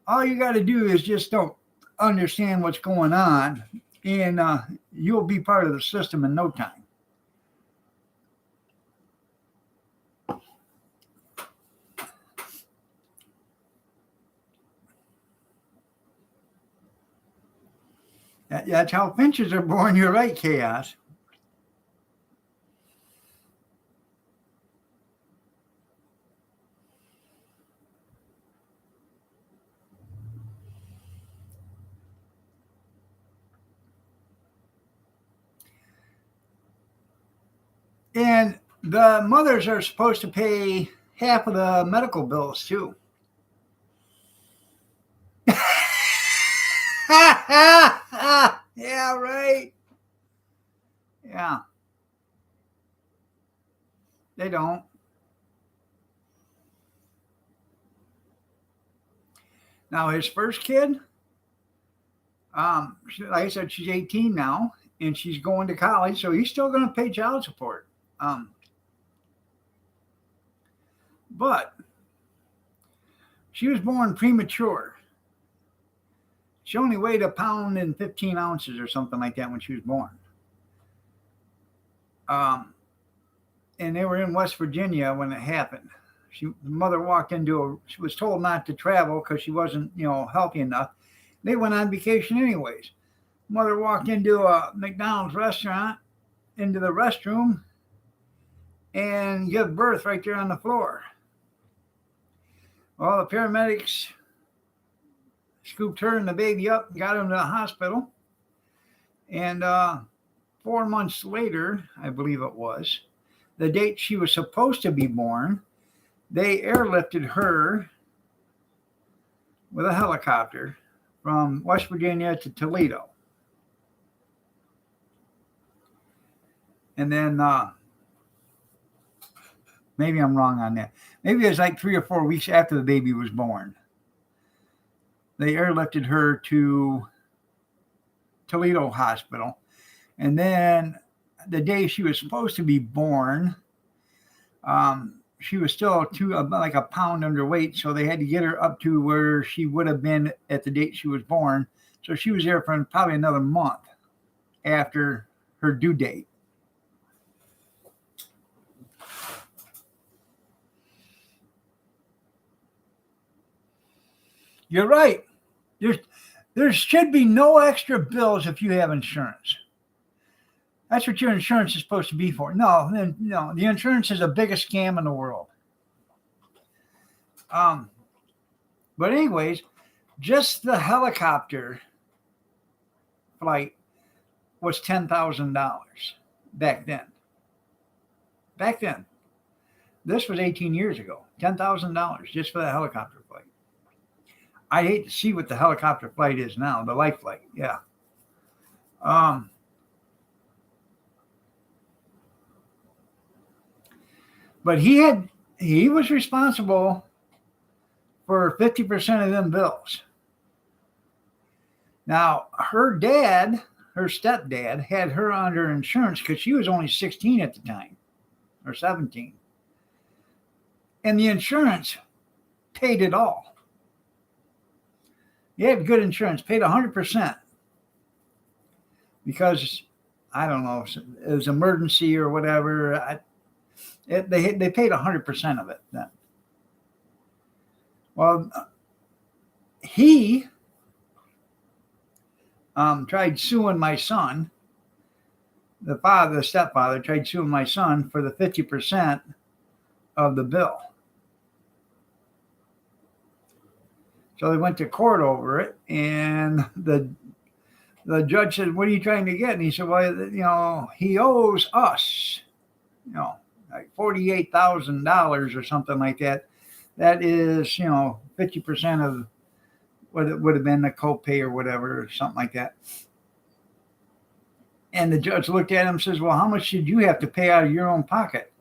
all you got to do is just don't understand what's going on, and you'll be part of the system in no time. That's how finches are born. You're right, Chaos. And the mothers are supposed to pay half of the medical bills too. Yeah, right. Yeah. They don't. Now his first kid, like I said, she's 18 now, and she's going to college, so he's still going to pay child support. But she was born premature. She only weighed 1 pound and 15 ounces or something like that when she was born. And they were in West Virginia when it happened. The mother walked she was told not to travel because she wasn't, healthy enough. They went on vacation anyways. Mother walked into a McDonald's restaurant, into the restroom, and gave birth right there on the floor. Well, the paramedics scooped her and the baby up and got him to the hospital. And 4 months later, I believe it was, the date she was supposed to be born, they airlifted her with a helicopter from West Virginia to Toledo. And then maybe I'm wrong on that. Maybe it was like 3 or 4 weeks after the baby was born. They airlifted her to Toledo Hospital. And then the day she was supposed to be born, she was still like a pound underweight. So they had to get her up to where she would have been at the date she was born. So she was there for probably another month after her due date. You're right. There should be no extra bills if you have insurance. That's what your insurance is supposed to be for. No, the insurance is the biggest scam in the world. But anyways, just the helicopter flight was $10,000 back then. Back then. This was 18 years ago. $10,000 just for the helicopter flight. I hate to see what the helicopter flight is now, the life flight. Yeah. But he was responsible for 50% of them bills. Now, her stepdad, had her under insurance because she was only 16 at the time, or 17. And the insurance paid it all. He had good insurance, paid 100%. Because, I don't know, it was emergency or whatever. They paid 100% of it then. Well, he tried suing my son. The stepfather tried suing my son for the 50% of the bill. So they went to court over it, and the judge said, "What are you trying to get?" And he said, "Well, he owes us, like $48,000 or something like that. That is, 50% of what it would have been the copay or whatever, or something like that." And the judge looked at him and says, "Well, how much did you have to pay out of your own pocket?"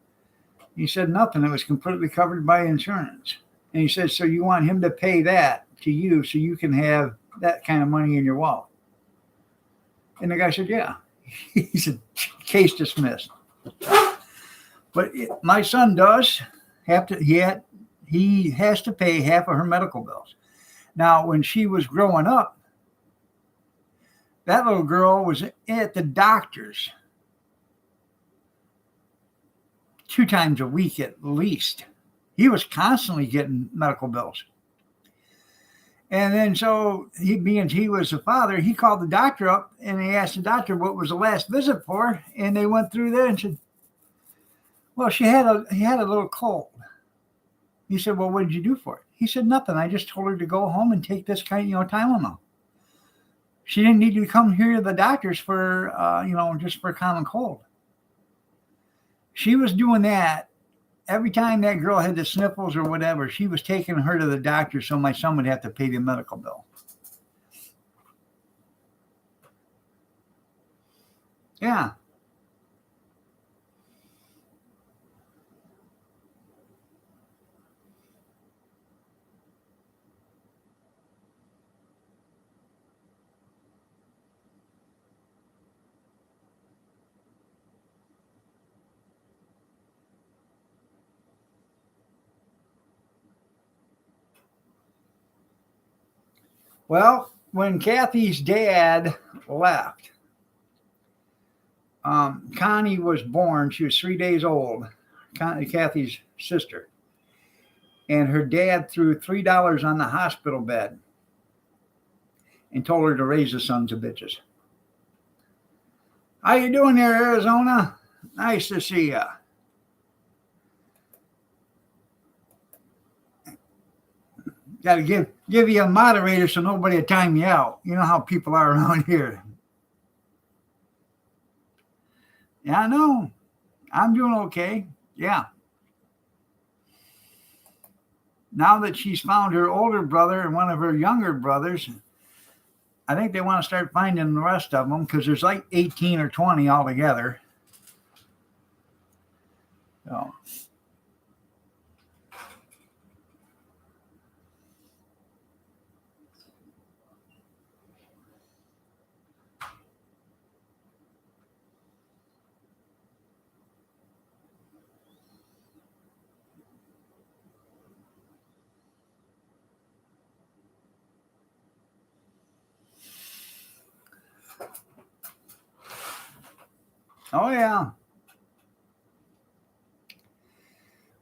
He said, "Nothing. It was completely covered by insurance." And he said, "So you want him to pay that to you so you can have that kind of money in your wallet?" And the guy said, "Yeah." He said, "Case dismissed." But my son does have to, he has to pay half of her medical bills. Now, when she was growing up, that little girl was at the doctor's 2 times a week at least. He was constantly getting medical bills. And then so being he was the father, he called the doctor up and he asked the doctor what was the last visit for. And they went through there and said, "Well, he had a little cold." He said, "Well, what did you do for it?" He said, "Nothing. I just told her to go home and take this kind, Tylenol. She didn't need to come here to the doctors for, just for a common cold." She was doing that every time that girl had the sniffles or whatever. She was taking her to the doctor so my son would have to pay the medical bill. Yeah. Well, when Kathy's dad left, Connie was born. She was 3 days old, Kathy's sister. And her dad threw $3 on the hospital bed and told her to raise the sons of bitches. "How you doing there, Arizona? Nice to see ya." Got to give you a moderator so nobody will time you out. You know how people are around here. Yeah, I know. I'm doing okay. Yeah. Now that she's found her older brother and one of her younger brothers, I think they want to start finding the rest of them because there's like 18 or 20 altogether. So. Oh yeah.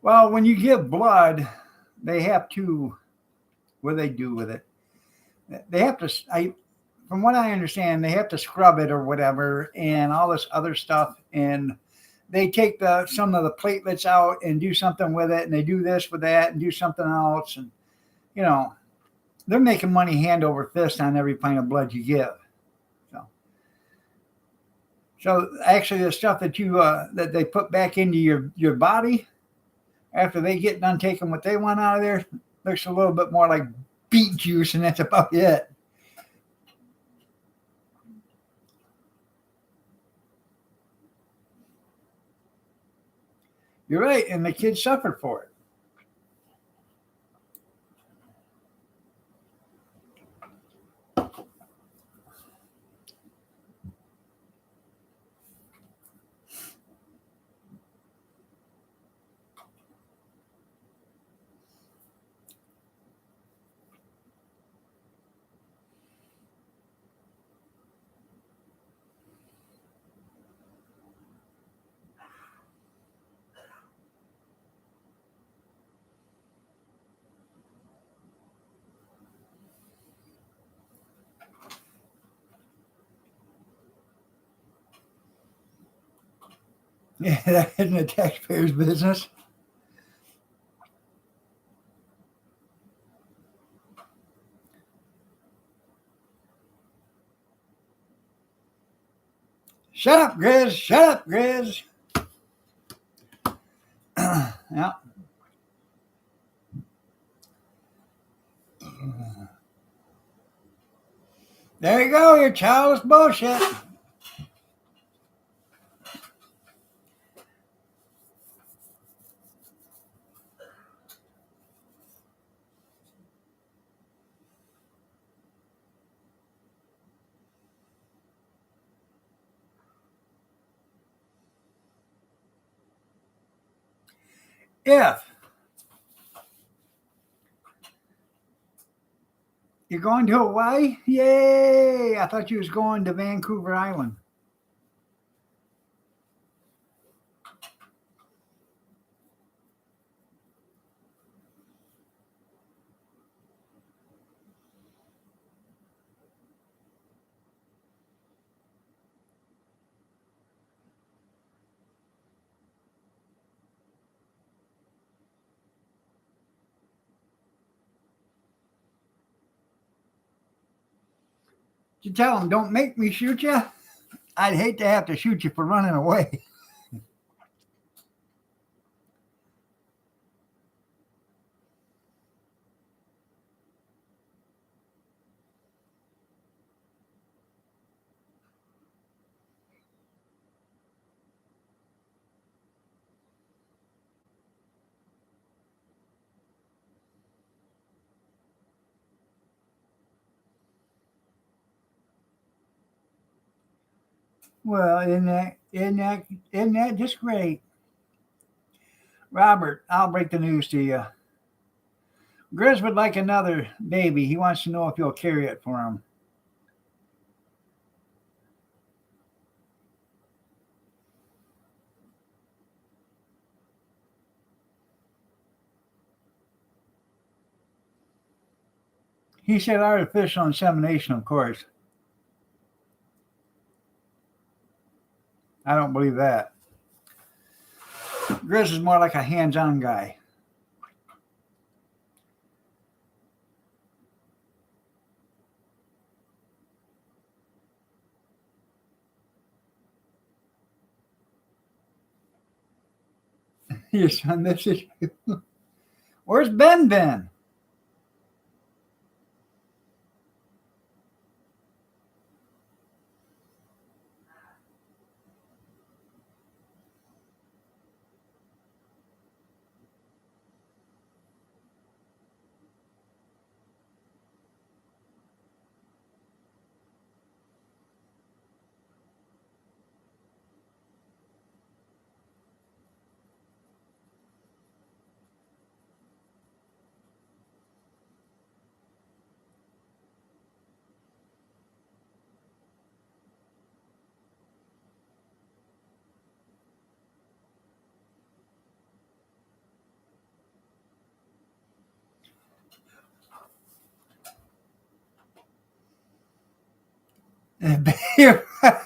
Well, when you give blood, they have to. What do they do with it? They have to. From what I understand, they have to scrub it or whatever, and all this other stuff. And they take some of the platelets out and do something with it, and they do this with that and do something else, and you know, they're making money hand over fist on every pint of blood you give. So actually, the stuff that that they put back into your body after they get done taking what they want out of there looks a little bit more like beet juice, and that's about it. You're right, and the kids suffered for it. Yeah, that isn't a taxpayer's business. Shut up, Grizz. Shut up, Grizz. Yeah. There you go, your childish bullshit. If you're going to Hawaii, yay! I thought you was going to Vancouver Island. You tell them, don't make me shoot you. I'd hate to have to shoot you for running away. Well, isn't that just great? Robert, I'll break the news to you. Grizz would like another baby. He wants to know if you'll carry it for him. He said artificial insemination, of course. I don't believe that. Grizz is more like a hands-on guy. Your son misses you. Where's Ben been?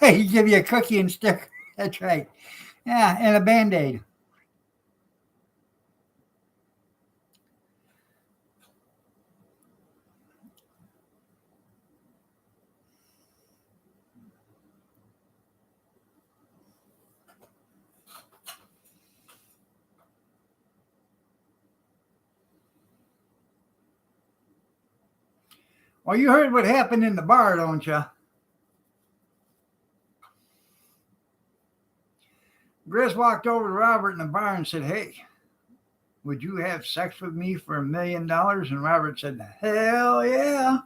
He give you a cookie and sticker. That's right. Yeah, and a Band-Aid. Well, you heard what happened in the bar, don't you? Grizz walked over to Robert in the bar and said, "Hey, would you have sex with me for $1 million?" And Robert said, "Hell yeah."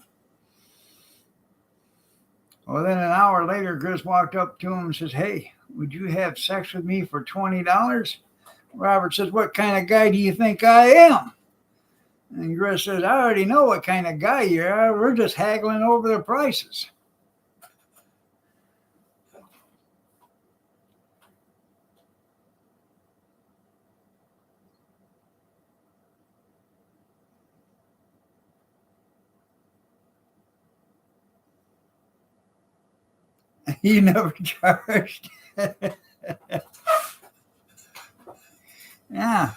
Well, then an hour later, Grizz walked up to him and says, "Hey, would you have sex with me for $20? Robert says, "What kind of guy do you think I am?" And Grizz says, "I already know what kind of guy you are. We're just haggling over the prices." You never charged. Yeah.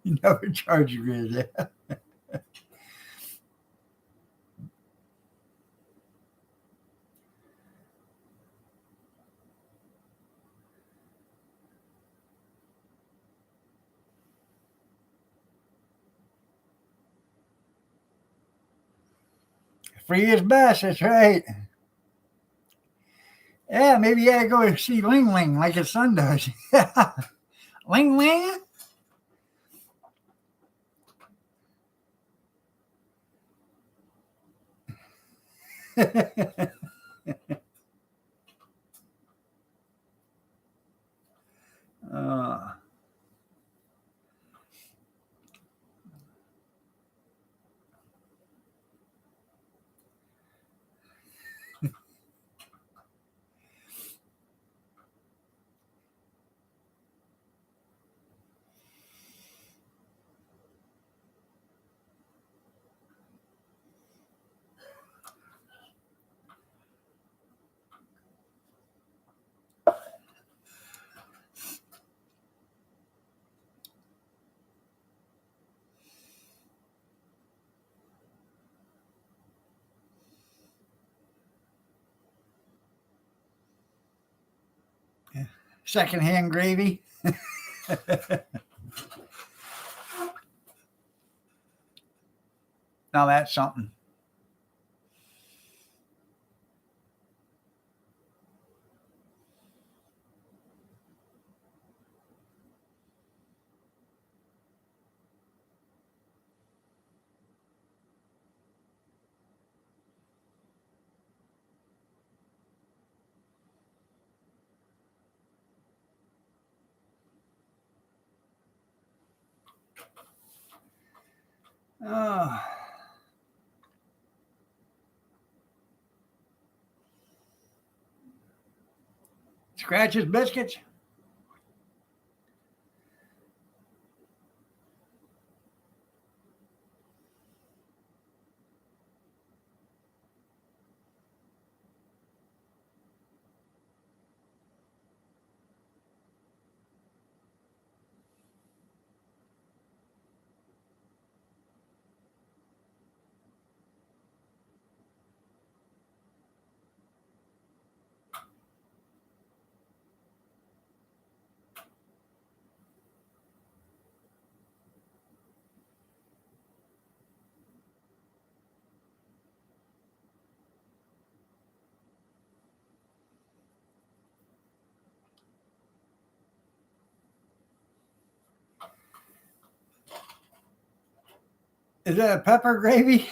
You never charged Grizz. Free is best, that's right. Yeah, maybe you gotta go see Ling Ling like his son does. Ling Ling? uh, Secondhand gravy. Now that's something. Oh. Scratches biscuits. Is that a pepper gravy?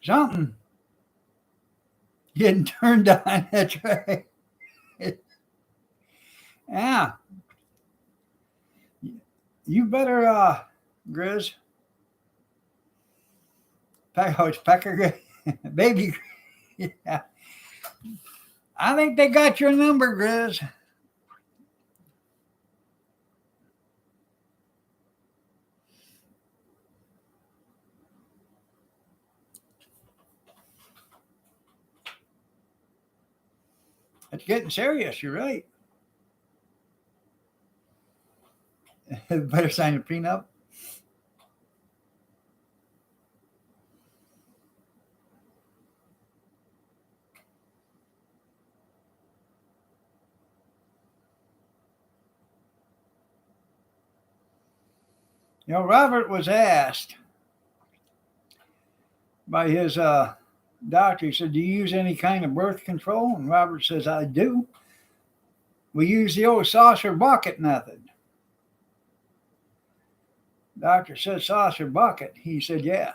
Something. Getting turned on. That's right. Yeah. You better, Grizz. Oh, it's pecker gravy. Baby. Yeah. I think they got your number, Grizz. It's getting serious. You're right. Better sign a prenup. You know, Robert was asked by his doctor, he said, "Do you use any kind of birth control?" And Robert says, "I do. We use the old saucer bucket method." Doctor said, "Saucer bucket." He said, "Yeah."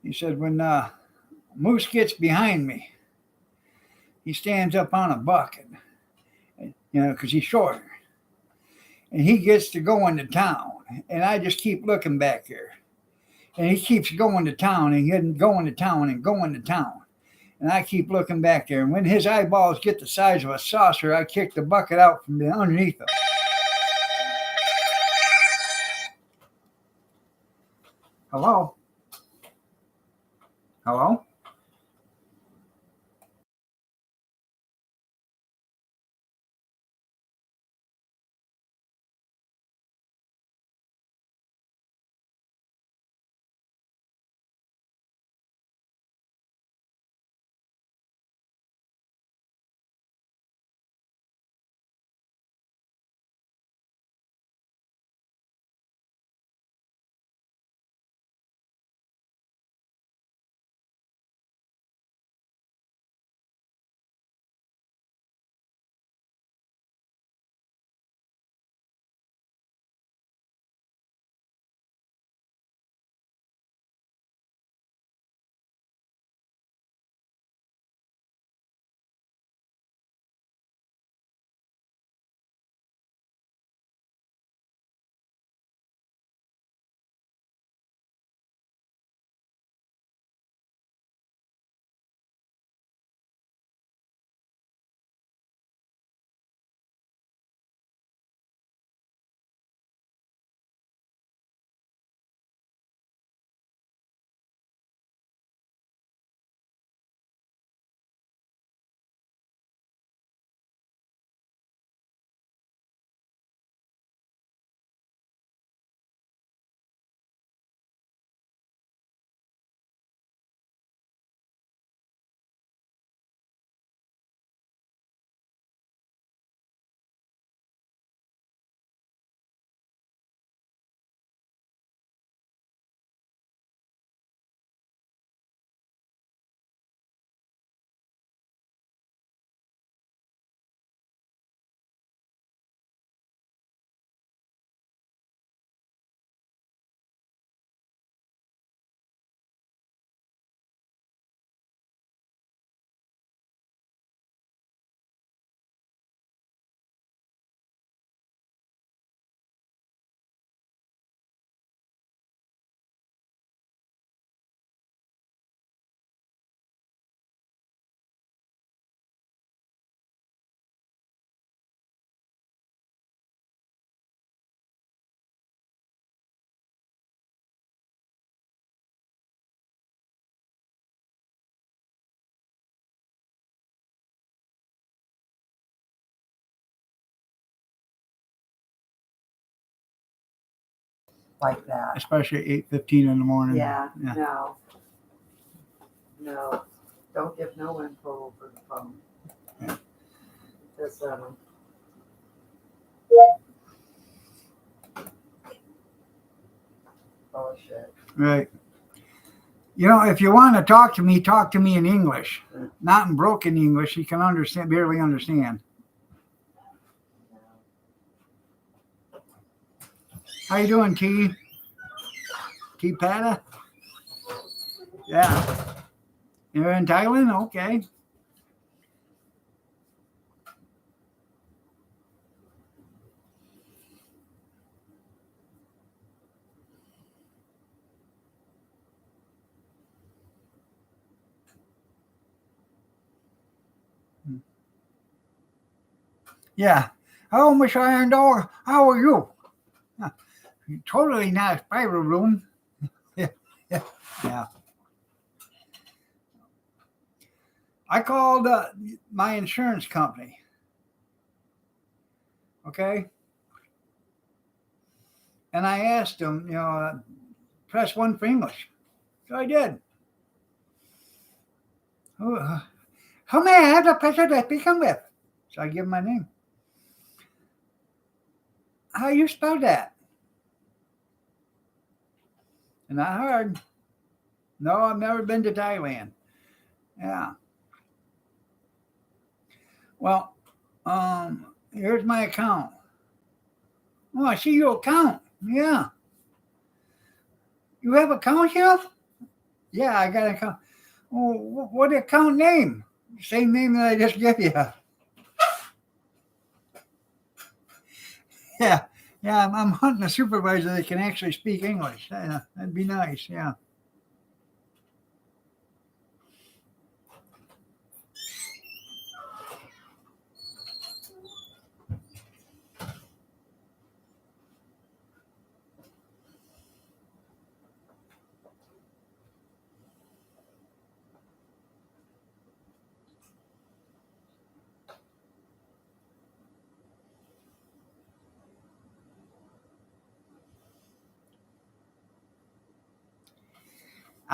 He said, "When Moose gets behind me, he stands up on a bucket, because he's shorter. And he gets to going to town. And I just keep looking back here. And he keeps going to town and going to town and going to town. And I keep looking back there. And when his eyeballs get the size of a saucer, I kick the bucket out from underneath him." Hello? Hello? Like that. Especially 8:15 in the morning. Yeah, no. No, don't give no info over the phone. Yeah. Just, bullshit. Right. If you want to talk to me in English, not in broken English. You can barely understand. How you doing, T? T Pata? Yeah. You're in Thailand? Okay. Yeah. Hello, Miss Iron Dog. How are you? Huh. Totally nice private room. Yeah. Yeah. Yeah. I called my insurance company. Okay. And I asked them, press one for English. So I did. How may I have the pleasure to speaking with? So I give him my name. How you spell that? And I heard, no, I've never been to Thailand. Yeah. Well, here's my account. Oh, I see your account. Yeah. You have account here? Yeah, I got an account. Oh, what account name? Same name that I just gave you. Yeah. Yeah, I'm hunting a supervisor that can actually speak English. That'd be nice. Yeah.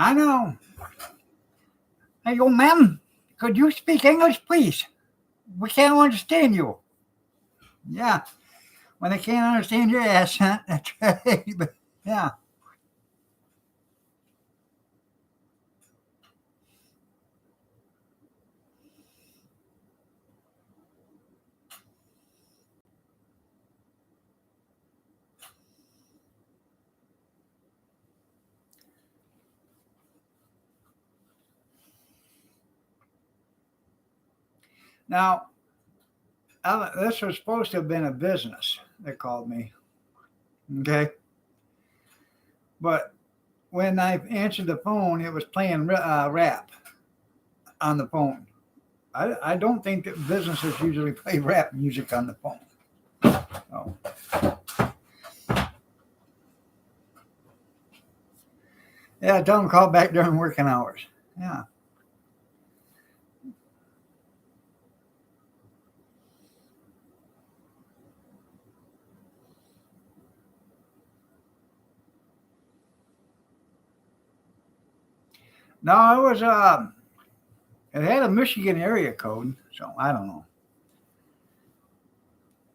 I know. I go, ma'am, could you speak English, please? We can't understand you. Yeah. When they can't understand your accent, that's right. But yeah. Now, this was supposed to have been a business that called me. Okay. But when I answered the phone, it was playing rap on the phone. I don't think that businesses usually play rap music on the phone. So. Yeah, tell them to call back during working hours. Yeah. No, it was it had a Michigan area code, so I don't know.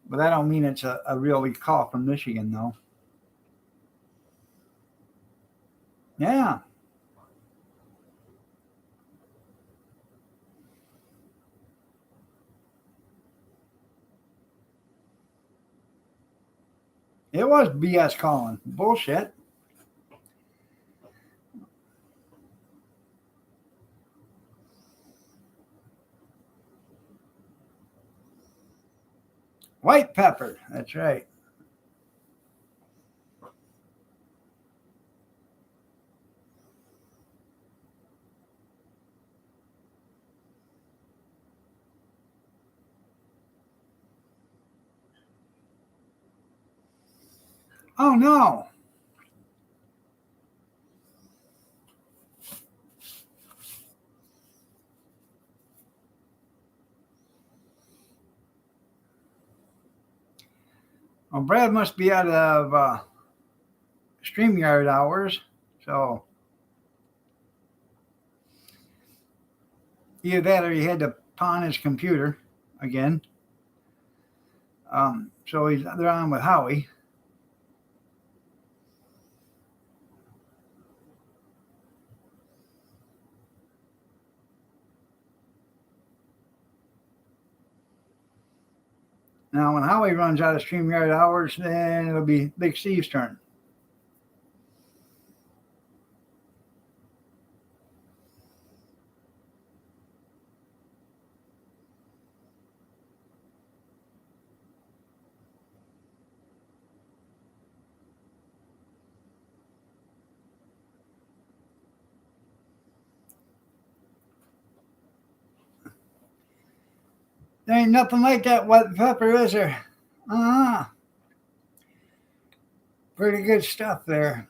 But that don't mean it's a really call from Michigan though. Yeah. It was BS calling. Bullshit. White pepper. That's right. Oh no. Well, Brad must be out of StreamYard hours. So either that or he had to pawn his computer again. So they're on with Howie. Now, when Howie runs out of StreamYard hours, then it'll be Big Steve's turn. There ain't nothing like that white pepper, is there? Uh-huh. Pretty good stuff there.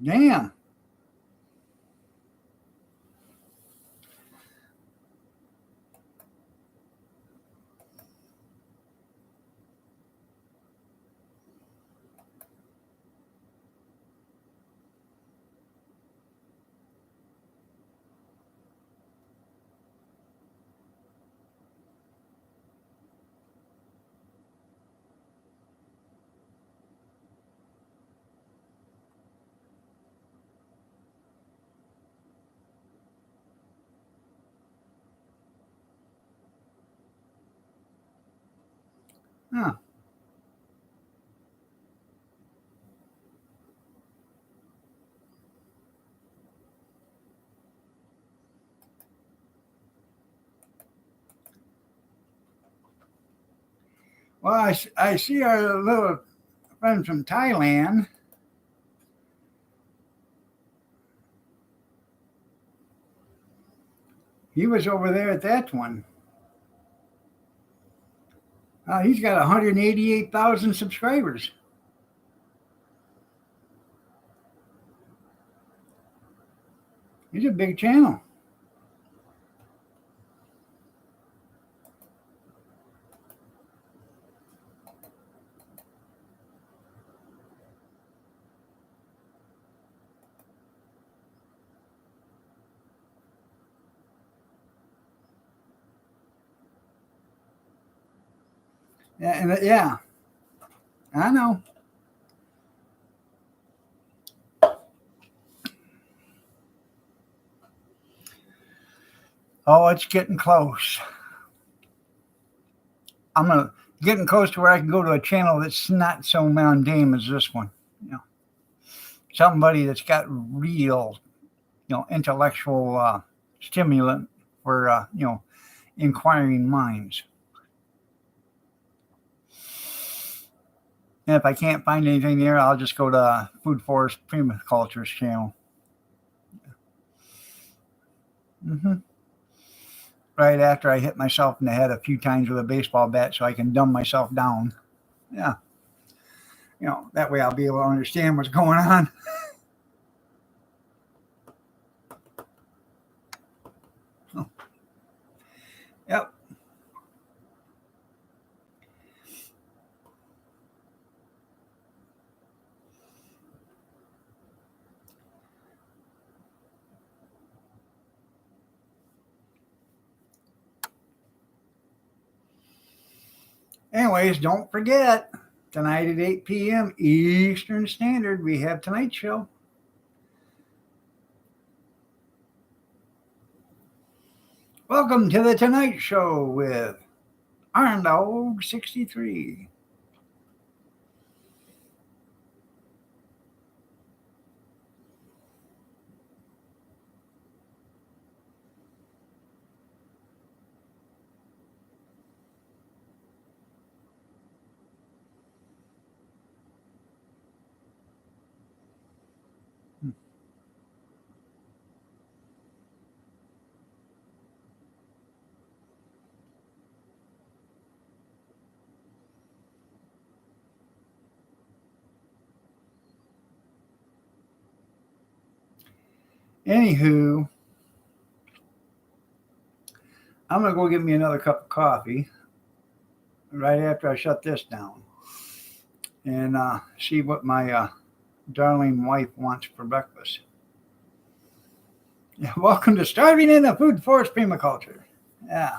Damn. Huh. Well, I see our little friend from Thailand. He was over there at that one. He's got 188,000 subscribers. He's a big channel. Yeah, I know. Oh, it's getting close. I'm getting close to where I can go to a channel that's not so mundane as this one. You know, somebody that's got real, intellectual stimulant for inquiring minds. And if I can't find anything there, I'll just go to Food Forest Permaculture's channel. Mm-hmm. Right after I hit myself in the head a few times with a baseball bat so I can dumb myself down. Yeah. That way I'll be able to understand what's going on. Yep. Anyways, don't forget, tonight at 8 p.m. Eastern Standard, we have Tonight Show. Welcome to the Tonight Show with Arndog 63. Anywho, I'm going to go get me another cup of coffee right after I shut this down and see what my darling wife wants for breakfast. Yeah, welcome to Starving in the Food Forest Permaculture. Yeah.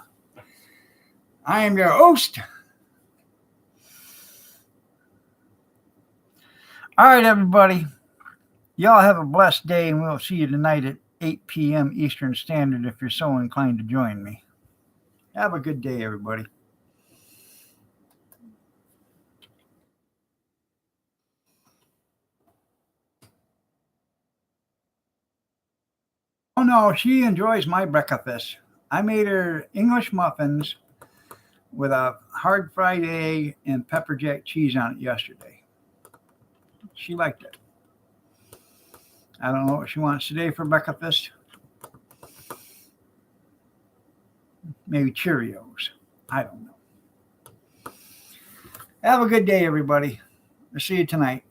I am your host. All right, everybody. Y'all have a blessed day, and we'll see you tonight at 8 p.m. Eastern Standard if you're so inclined to join me. Have a good day, everybody. Oh no, she enjoys my breakfast. I made her English muffins with a hard fried egg and pepper jack cheese on it yesterday. She liked it. I don't know what she wants today for breakfast. Maybe Cheerios. I don't know. Have a good day, everybody. I'll see you tonight.